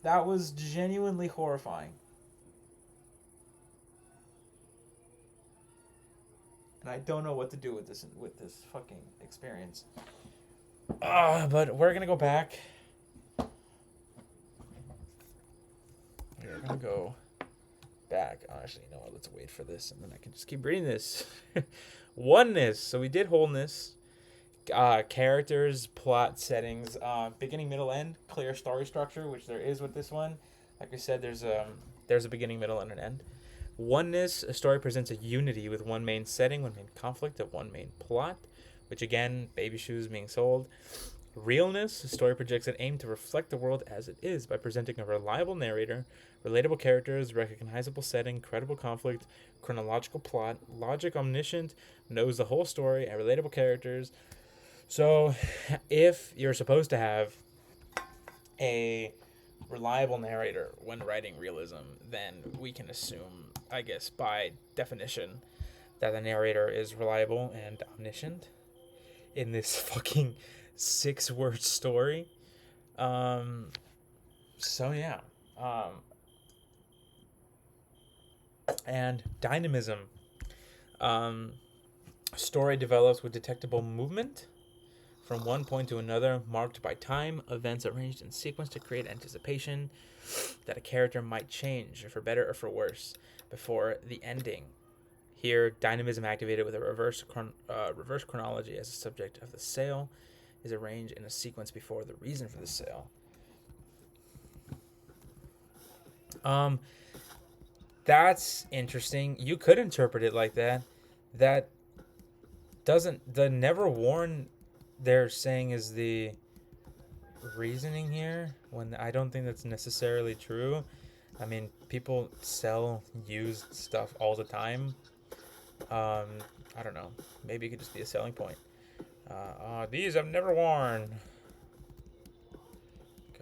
That was genuinely horrifying. And I don't know what to do with this fucking experience. But we're gonna go back. We're gonna go back. Oh, actually, you know what? Let's wait for this, and then I can just keep reading this. Oneness. So we did wholeness. Characters, plot, settings, beginning, middle, end, clear story structure, which there is with this one. Like I said, there's a beginning, middle, and an end. Oneness, a story presents a unity with one main setting, one main conflict, and one main plot, which again, baby shoes being sold. Realness, a story projects an aim to reflect the world as it is by presenting a reliable narrator, relatable characters, recognizable setting, credible conflict, chronological plot, logic omniscient, knows the whole story, and relatable characters. So, if you're supposed to have a reliable narrator when writing realism, then we can assume, I guess, by definition, that the narrator is reliable and omniscient in this fucking 6-word story. So yeah. And dynamism. Story develops with detectable movement from one point to another, marked by time, events arranged in sequence to create anticipation that a character might change, for better or for worse, before the ending. Here, dynamism activated with a reverse chronology as a subject of the sale is arranged in a sequence before the reason for the sale. That's interesting. You could interpret it like that. That doesn't... The never worn they're saying is the reasoning here, when I don't think that's necessarily true. I mean, people sell used stuff all the time. I don't know. Maybe it could just be a selling point. These I've never worn.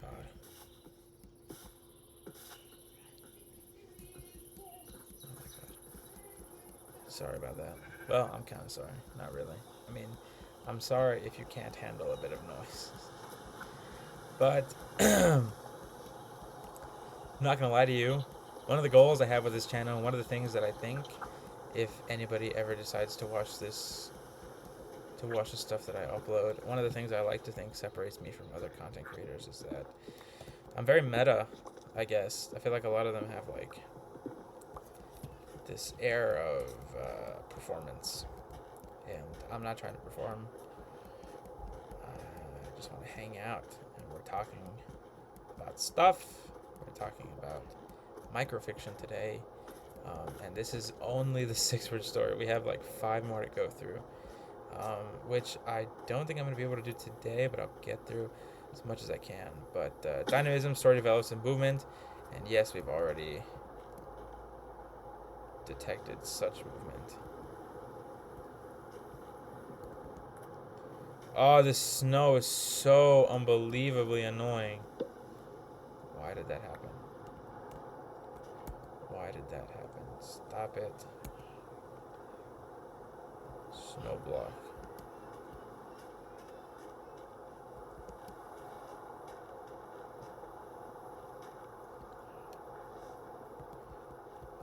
God. Oh my God. Sorry about that. Well, I'm kind of sorry. Not really. I mean, I'm sorry if you can't handle a bit of noise. But I'm not gonna lie to you. One of the goals I have with this channel, one of the things that I think, if anybody ever decides to watch the stuff that I upload, one of the things I like to think separates me from other content creators is that I'm very meta, I guess. I feel like a lot of them have like this air of performance, and I'm not trying to perform. I just want to hang out, and we're talking about stuff. We're talking about microfiction today, and this is only the 6-word story. We have like 5 more to go through, which I don't think I'm going to be able to do today, but I'll get through as much as I can. But dynamism, story develops in movement, and yes, we've already detected such movement. Oh, this snow is so unbelievably annoying. Why did that happen? Why did that happen? Stop it. Snow block.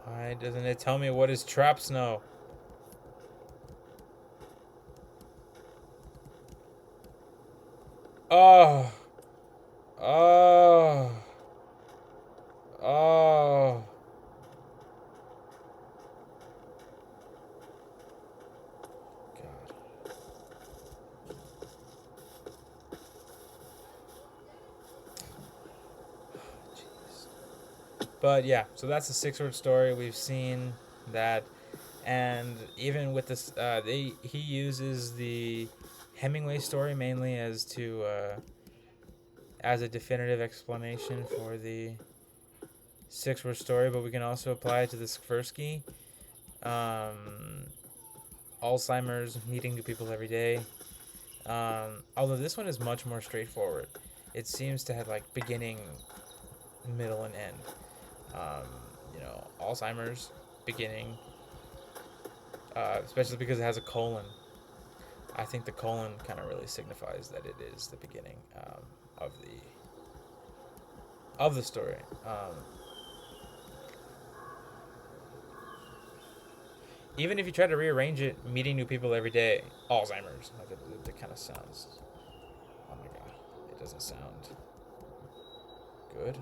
Why doesn't it tell me what is trap snow? Oh. Oh. Oh. God. Jeez. But yeah, so that's a 6-word story. We've seen that, and even with this, he uses the Hemingway story mainly as a definitive explanation for the 6-word story, but we can also apply it to the Skarsgård. Alzheimer's, meeting new people every day. Although this one is much more straightforward. It seems to have like beginning, middle, and end. Alzheimer's, beginning, especially because it has a colon. I think the colon kind of really signifies that it is the beginning. of the story. Even if you try to rearrange it, meeting new people every day, Alzheimer's. Like it kind of sounds. Oh my god, it doesn't sound good.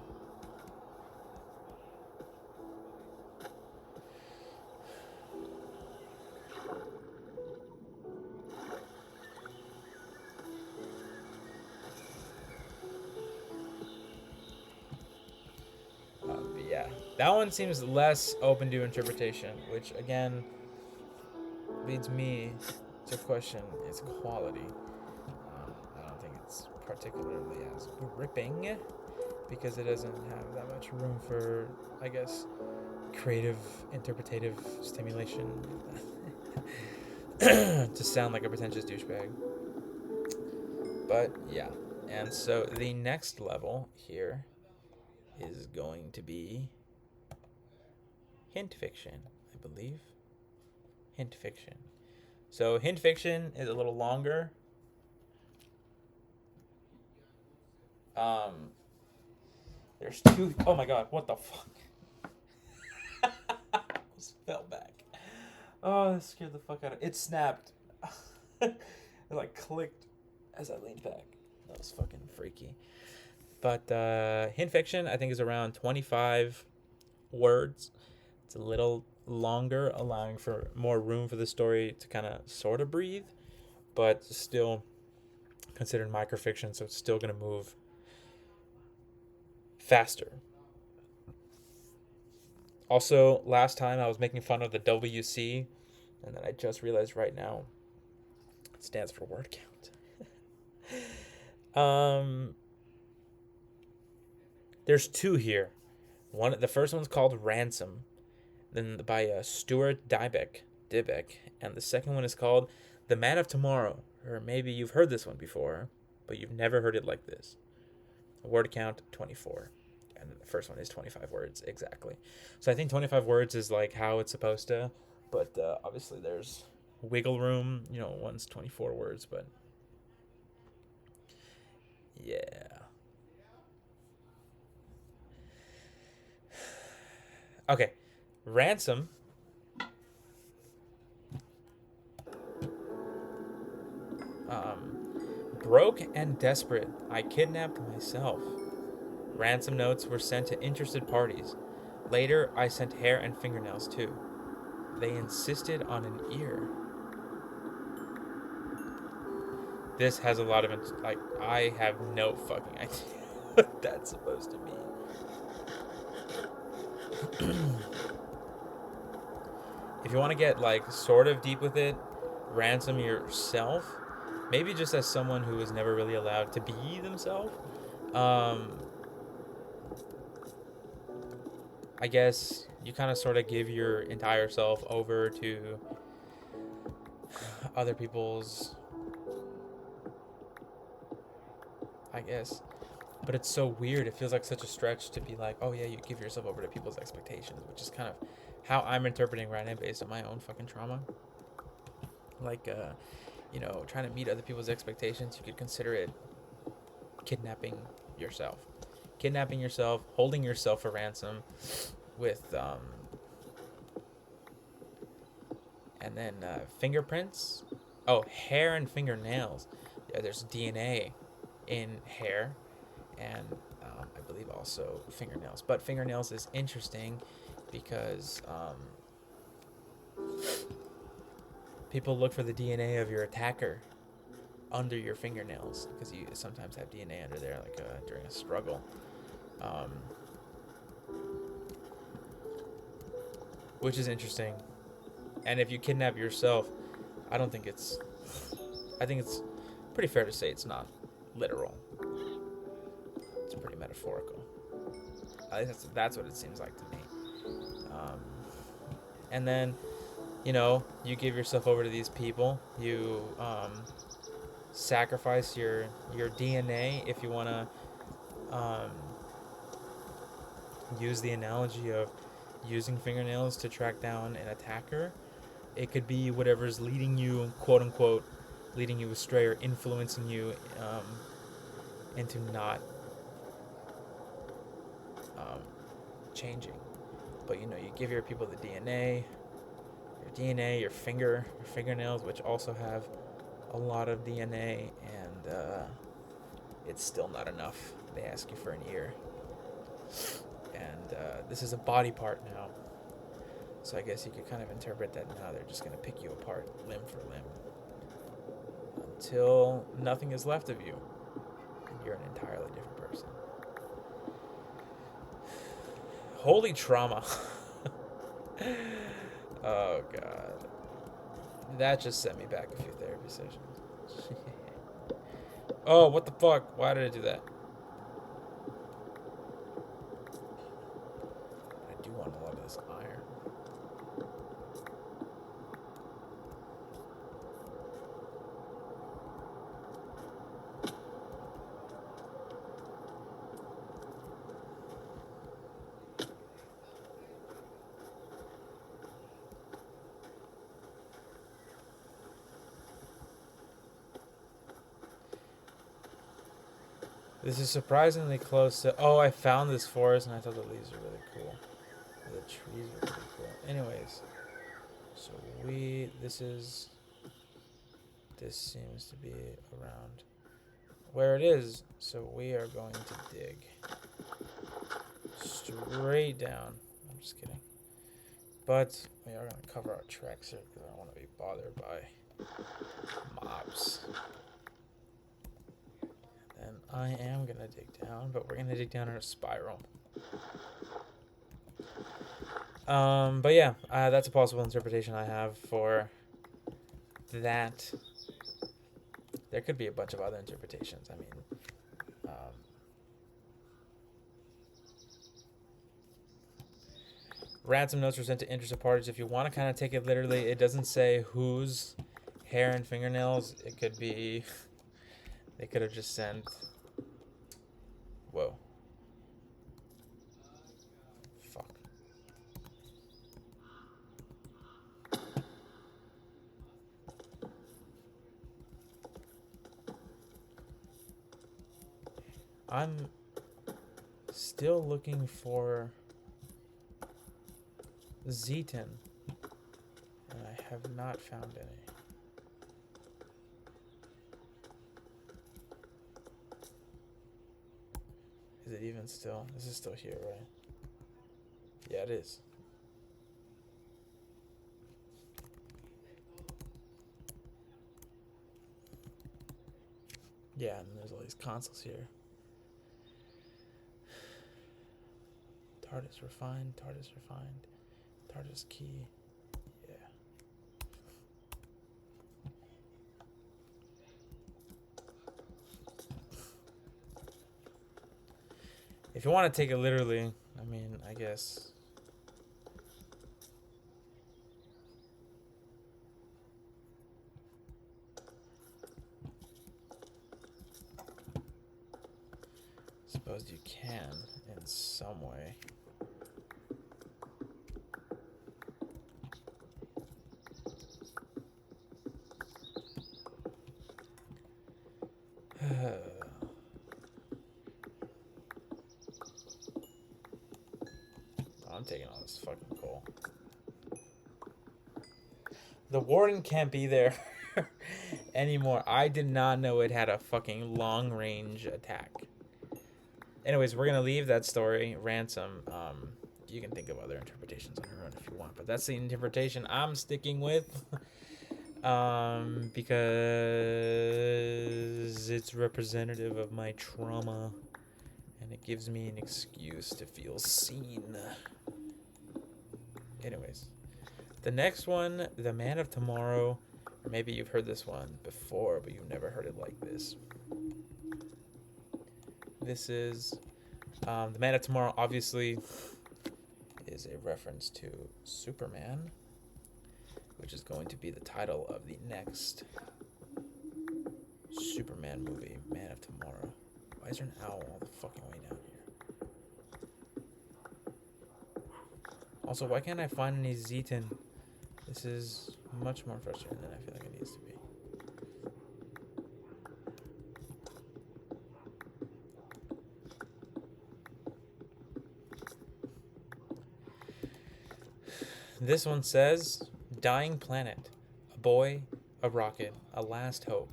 But yeah, that one seems less open to interpretation, which again leads me to question its quality. I don't think it's particularly as gripping because it doesn't have that much room for, I guess, creative, interpretative stimulation to sound like a pretentious douchebag. But yeah, and so the next level here is going to be hint fiction, I believe. Hint fiction. So hint fiction is a little longer. There's two. Oh my god! What the fuck? Just fell back. Oh, that scared the fuck out of it. It snapped. It like clicked as I leaned back. That was fucking freaky. But hint fiction, I think, is around 25 words. It's a little longer, allowing for more room for the story to kind of sort of breathe, but still considered microfiction, so it's still going to move faster. Also, last time I was making fun of the WC, and then I just realized right now it stands for word count. There's two here. The first one's called Ransom, then by Stuart Dybeck, and the second one is called The Man of Tomorrow, or maybe you've heard this one before, but you've never heard it like this. Word count 24, and the first one is 25 words exactly. So I think 25 words is like how it's supposed to, but obviously there's wiggle room. One's 24 words, but yeah. Okay, Ransom. Broke and desperate, I kidnapped myself. Ransom notes were sent to interested parties. Later, I sent hair and fingernails too. They insisted on an ear. This has a lot of I have no fucking idea what that's supposed to be. If you want to get sort of deep with it, ransom yourself. Maybe just as someone who was never really allowed to be themselves. I guess you kind of sort of give your entire self over to other people's, I guess. But it's so weird. It feels like such a stretch to be like, oh yeah, you give yourself over to people's expectations, which is kind of how I'm interpreting right now based on my own fucking trauma. Trying to meet other people's expectations, you could consider it kidnapping yourself. Kidnapping yourself, holding yourself for ransom with, and then fingerprints. Oh, hair and fingernails. Yeah, there's DNA in hair and I believe also fingernails. But fingernails is interesting because people look for the DNA of your attacker under your fingernails because you sometimes have DNA under there, during a struggle. Which is interesting. And if you kidnap yourself, I think it's pretty fair to say it's not literal. It's pretty metaphorical. At least that's what it seems like to me. And then, you give yourself over to these people. You sacrifice your DNA, if you want to use the analogy of using fingernails to track down an attacker. It could be whatever's leading you, quote unquote, leading you astray or influencing you into not um, changing. But you know, you give your people the DNA, your fingernails, which also have a lot of DNA, and it's still not enough. They ask you for an ear, and this is a body part now. So I guess you could kind of interpret that now they're just gonna pick you apart, limb for limb, until nothing is left of you, and you're an entirely different person. Holy trauma. Oh god. That just sent me back a few therapy sessions. Oh, what the fuck? Why did I do that? I do want a lot of this iron. This is surprisingly close to... Oh, I found this forest and I thought the leaves were really cool. The trees were really cool. Anyways, so this seems to be around where it is. So we are going to dig straight down. I'm just kidding. But we are going to cover our tracks here because I don't want to be bothered by mobs. And I am going to dig down, but we're going to dig down in a spiral. But yeah, that's a possible interpretation I have for that. There could be a bunch of other interpretations. I mean, ransom notes were sent to interested parties. If you want to kind of take it literally, it doesn't say whose hair and fingernails. It could be... They could have just sent... Whoa. Fuck. I'm still looking for Zeton, and I have not found any. Is it even still? This is still here, right? Yeah, it is. Yeah, and there's all these consoles here. TARDIS refined, TARDIS key. Yeah. If you want to take it literally, I mean, I guess. Suppose you can in some way. I'm taking all this fucking coal. The warden can't be there anymore. I did not know it had a fucking long range attack. Anyways, we're gonna leave that story. Ransom. You can think of other interpretations on your own if you want, but that's the interpretation I'm sticking with. Because it's representative of my trauma, and it gives me an excuse to feel seen. Anyways, the next one, The Man of Tomorrow. Or maybe you've heard this one before, but you've never heard it like this. This is The Man of Tomorrow, obviously, is a reference to Superman, which is going to be the title of the next Superman movie, Man of Tomorrow. Why is there an owl all the fucking way down here? Also, why can't I find any Zeton? This is much more frustrating than I feel like it needs to be. This one says, dying planet, a boy, a rocket, a last hope.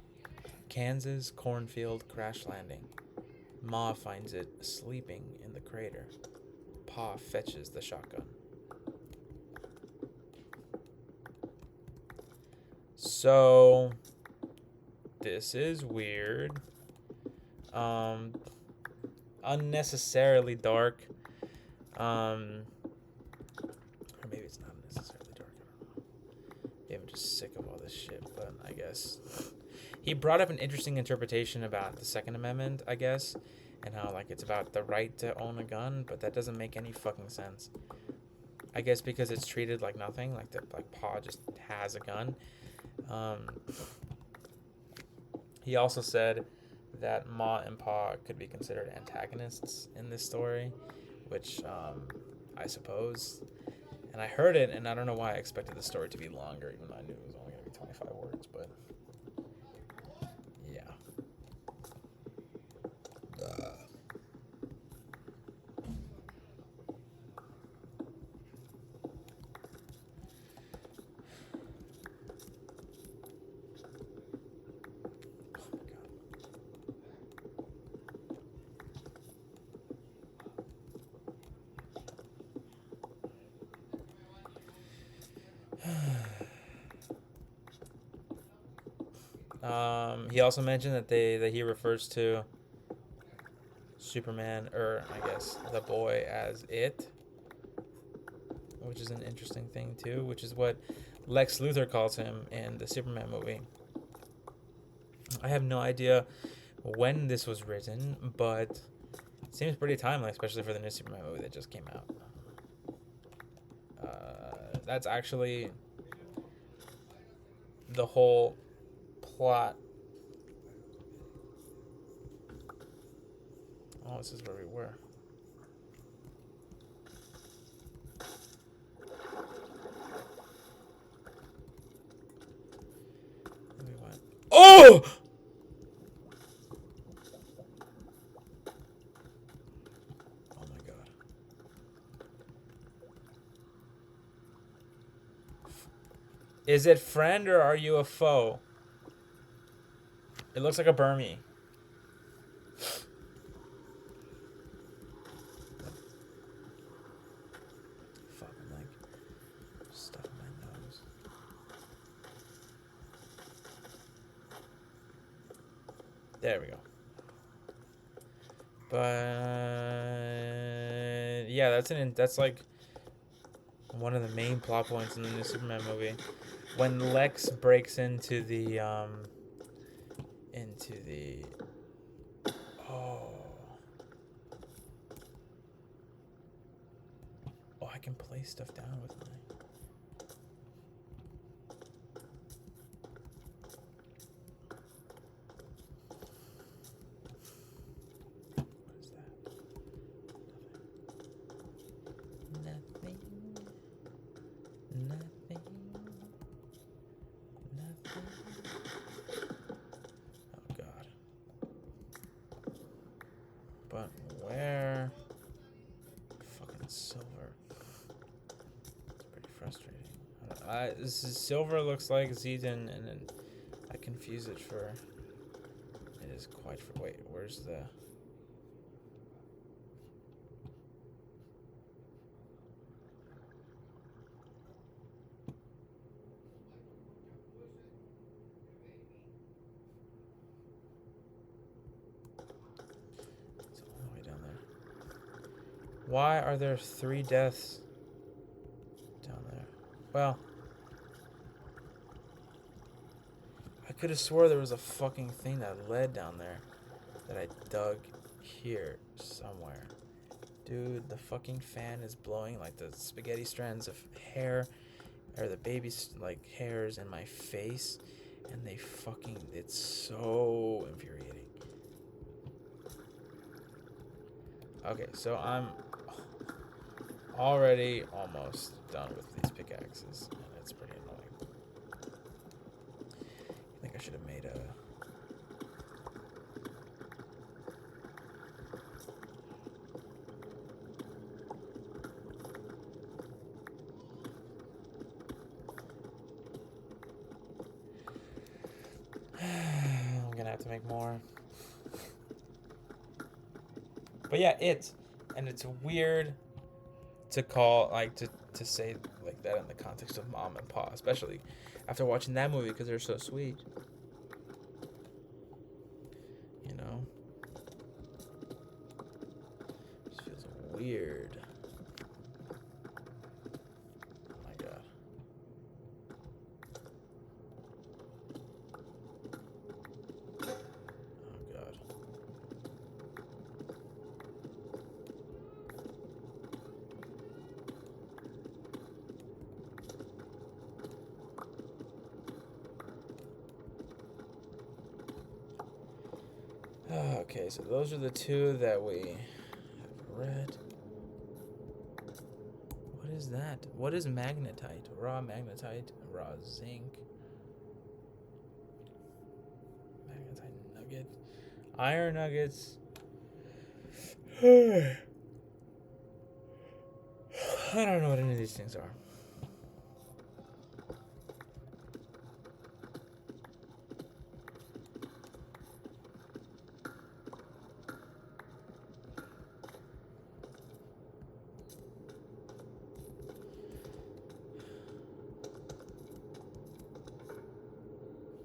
Kansas cornfield crash landing. Ma finds it sleeping in the crater. Pa fetches the shotgun. So, this is weird. Unnecessarily dark. Or maybe it's not unnecessarily dark. I don't know. Maybe I'm just sick of all this shit, but I guess. He brought up an interesting interpretation about the Second Amendment, I guess, and how, like, it's about the right to own a gun, but that doesn't make any fucking sense. I guess because it's treated like nothing, like Pa just has a gun. He also said that Ma and Pa could be considered antagonists in this story, which I suppose. And I heard it, and I don't know why I expected the story to be longer, even though I knew it was only going to be 25 words, but yeah. He also mentioned that he refers to Superman, or I guess the boy, as it, which is an interesting thing too, which is what Lex Luthor calls him in the Superman movie. I have no idea when this was written, but it seems pretty timely, especially for the new Superman movie that just came out. That's actually the whole plot. Oh, this is where we were. And we went. Oh! Oh my god. Is it friend or are you a foe? It looks like a Burmese. Fucking like stuff in my nose. There we go. But yeah, that's like one of the main plot points in the new Superman movie. When Lex breaks into the oh I can place stuff down with my. What is that? Nothing. Nothing. Nothing. Oh god. But where? Fucking silver. It's pretty frustrating. Silver looks like Zedon, and then I confuse it for. It is quite for. Wait, where's the? It's all the way down there. Why are there 3 deaths down there? Well, I could have swore there was a fucking thing that led down there that I dug here somewhere. Dude, the fucking fan is blowing like the spaghetti strands of hair, or the baby's like hairs in my face, and it's so infuriating. Okay, so I'm already almost done with these pickaxes, and it's pretty annoying. I think I should have made a. have to make more. But yeah, and it's weird to call, like, to say like that in the context of mom and pa, especially after watching that movie because they're so sweet. You know? Just feels weird. Oh my god. Oh god. Okay, so those are the two that we have read. What is that? What is magnetite? Raw magnetite, raw zinc, magnetite nugget, iron nuggets. I don't know what any of these things are.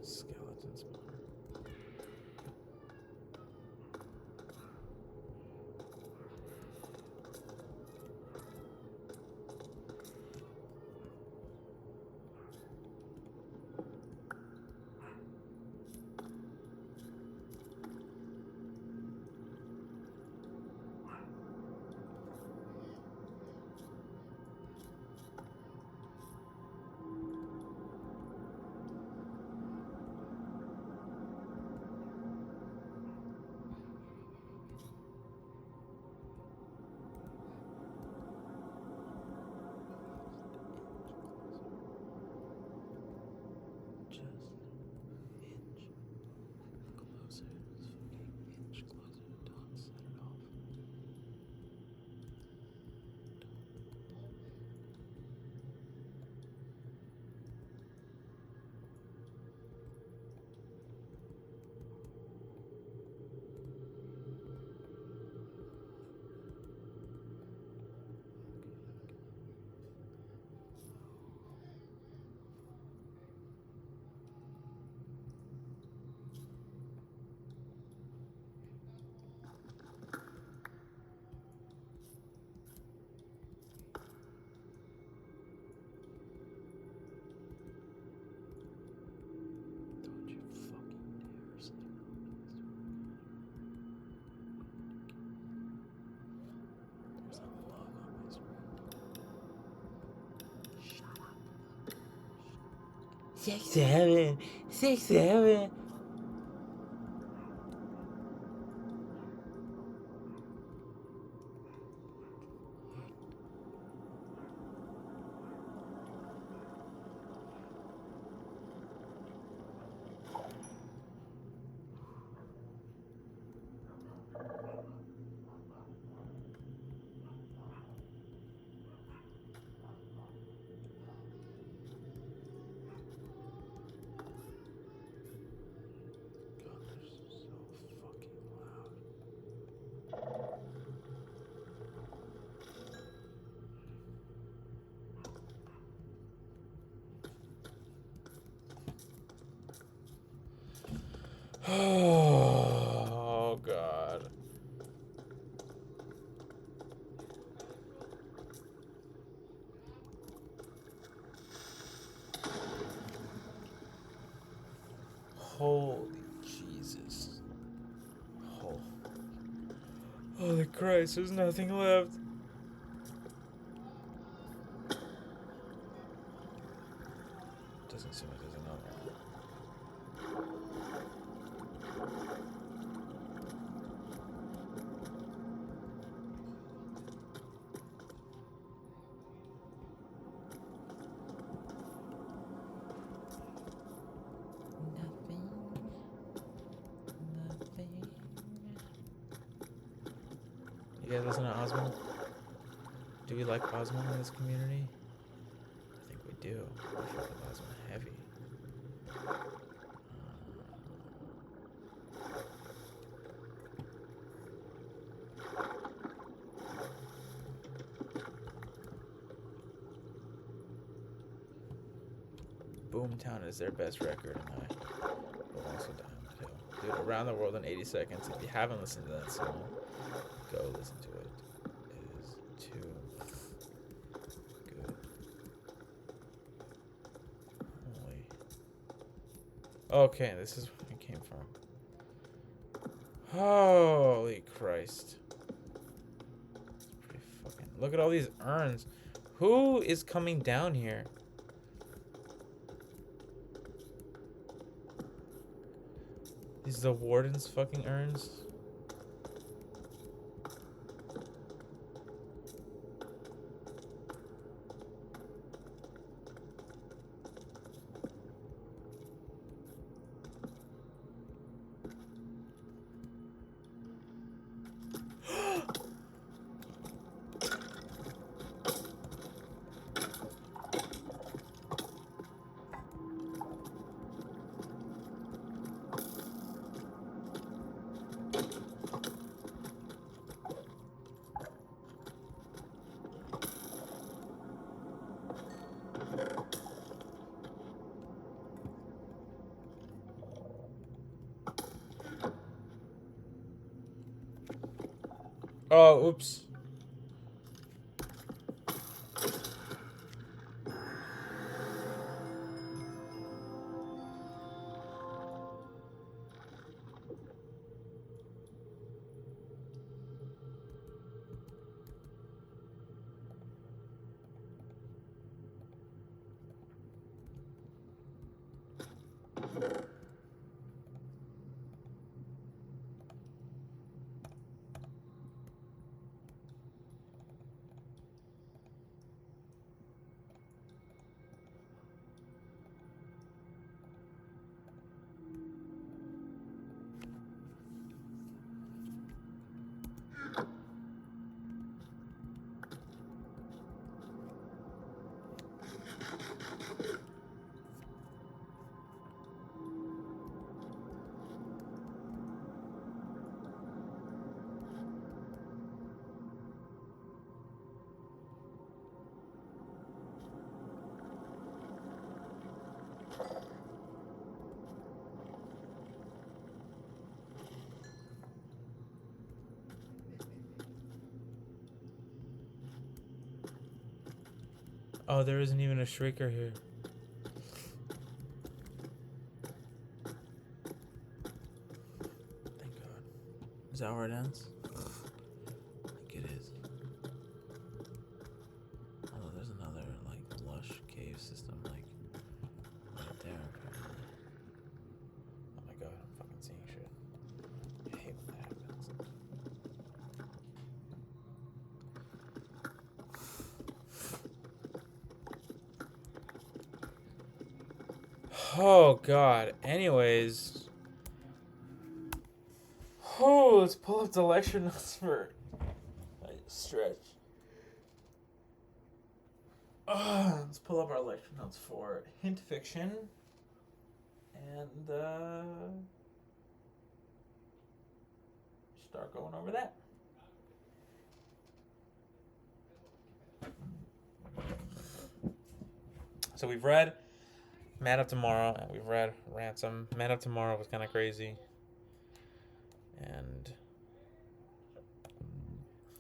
Skeleton spawner. Don't you fucking dare say no. 6, 7. God, they're so fucking loud. Oh god. Holy Jesus. Oh. Holy Christ, there's nothing left. Doesn't seem like there's another. Nothing. You guys listen to Osmo? Do we like Osmo in this community? I think we do. We fuck with Osmo heavy. hometown is their best record, and I will also die on the hill. Dude, Around the World in 80 Seconds. If you haven't listened to that song, go listen to it. It is too good. Holy. Okay, this is where it came from. Holy Christ. It's pretty fucking... Look at all these urns. Who is coming down here? These are the warden's fucking urns. Oh, oops. Oh, there isn't even a shrieker here. Thank God. Is that where it ends? I think it is. Although there's another, like, lush cave system, like, right there, apparently. Oh my God, I'm fucking seeing shit. I hate when that happens. Oh God. Anyways. Oh, let's pull up the lecture notes for stretch. Let's pull up our lecture notes for hint fiction. And start going over that. So we've read Man of Tomorrow and we've read Ransom. Man of Tomorrow was kind of crazy and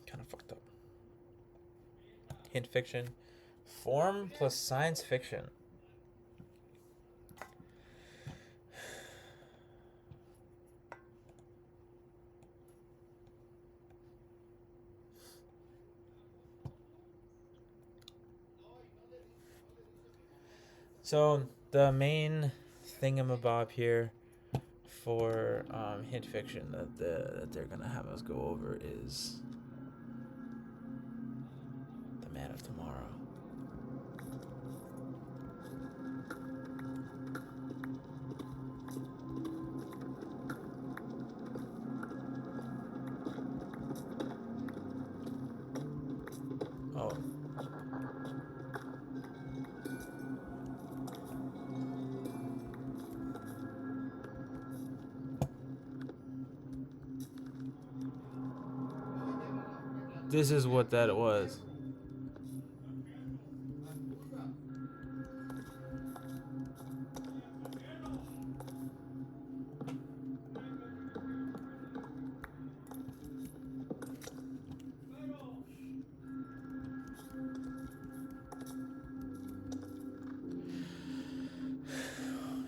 kind of fucked up. Hint fiction. Form plus science fiction. So the main thingamabob here for hint fiction that they're gonna have us go over is the Man of Tomorrow. Oh. This is what that was.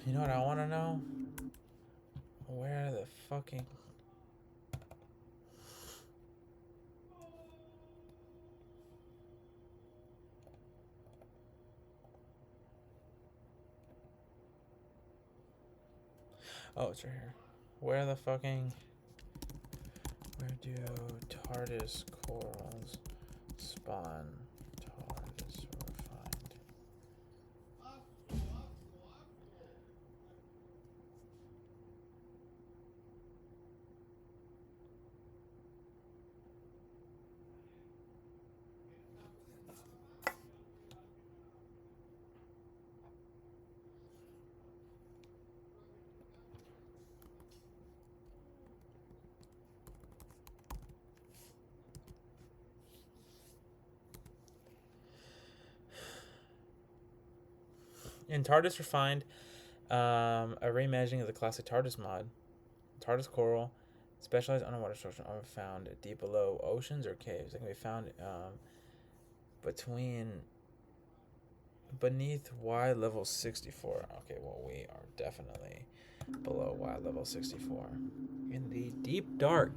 You know what I want to know? Where the fucking... Oh, it's right here. Where the fucking... Where do TARDIS corals spawn? TARDIS refined. In TARDIS Refined, a reimagining of the classic TARDIS mod. TARDIS coral, specialized underwater structure, are found deep below oceans or caves. They can be found beneath Y level 64. Okay, well, we are definitely below Y level 64. In the deep dark.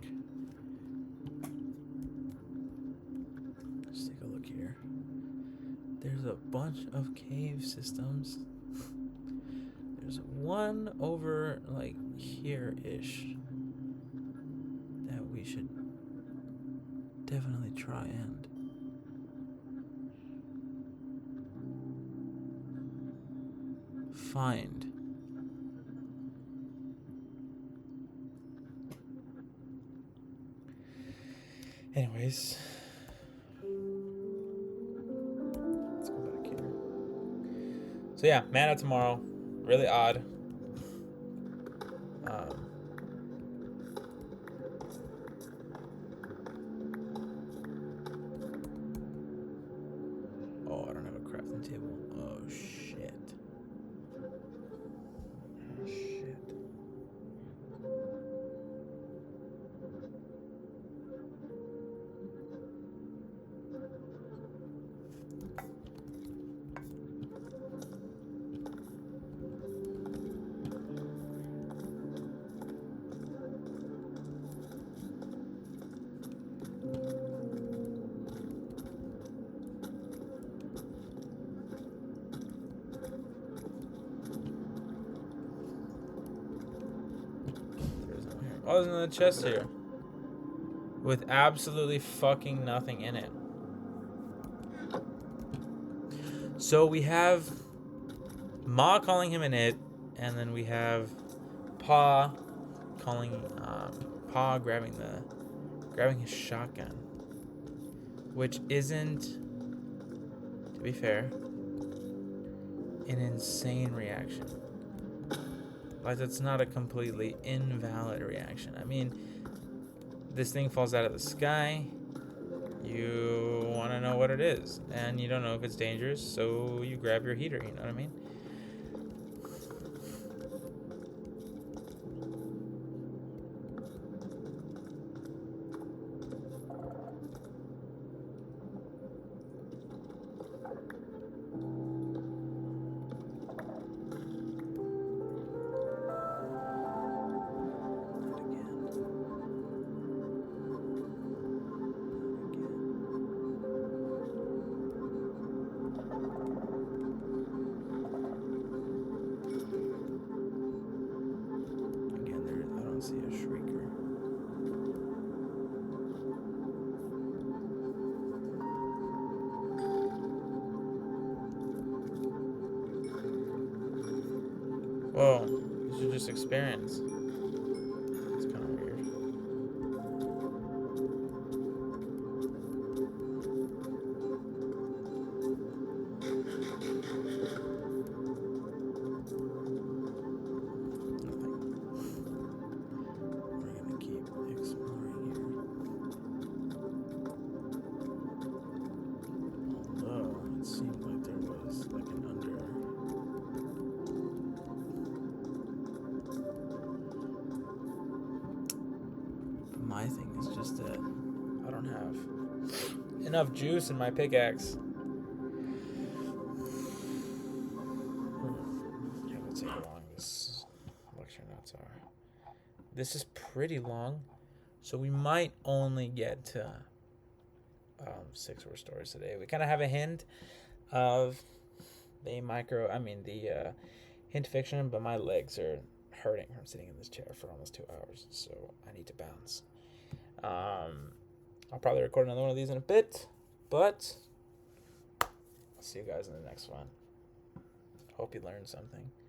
Let's take a look here. There's a bunch of cave systems. There's one over, like, here-ish that we should definitely try and find. Anyways, let's go back here. So yeah, mana tomorrow. Really odd. Oh, I don't have a crafting table. Oh shit. Oh shit. Oh, there's another chest here. With absolutely fucking nothing in it. So we have Ma calling him an it, and then we have Pa calling Pa grabbing his shotgun. Which isn't, to be fair, an insane reaction. Like, that's not a completely invalid reaction. I mean, this thing falls out of the sky. You want to know what it is. And you don't know if it's dangerous, so you grab your heater, you know what I mean? See a shrieker. Whoa, you should just experience. It's kind of weird. My thing is just that I don't have enough juice in my pickaxe. Yeah, let's take a long this lecture notes are. This is pretty long, so we might only get to 6 word stories today. We kind of have a hint of the hint fiction, but my legs are hurting from sitting in this chair for almost 2 hours, so I need to bounce. I'll probably record another one of these in a bit, but I'll see you guys in the next one. Hope you learned something.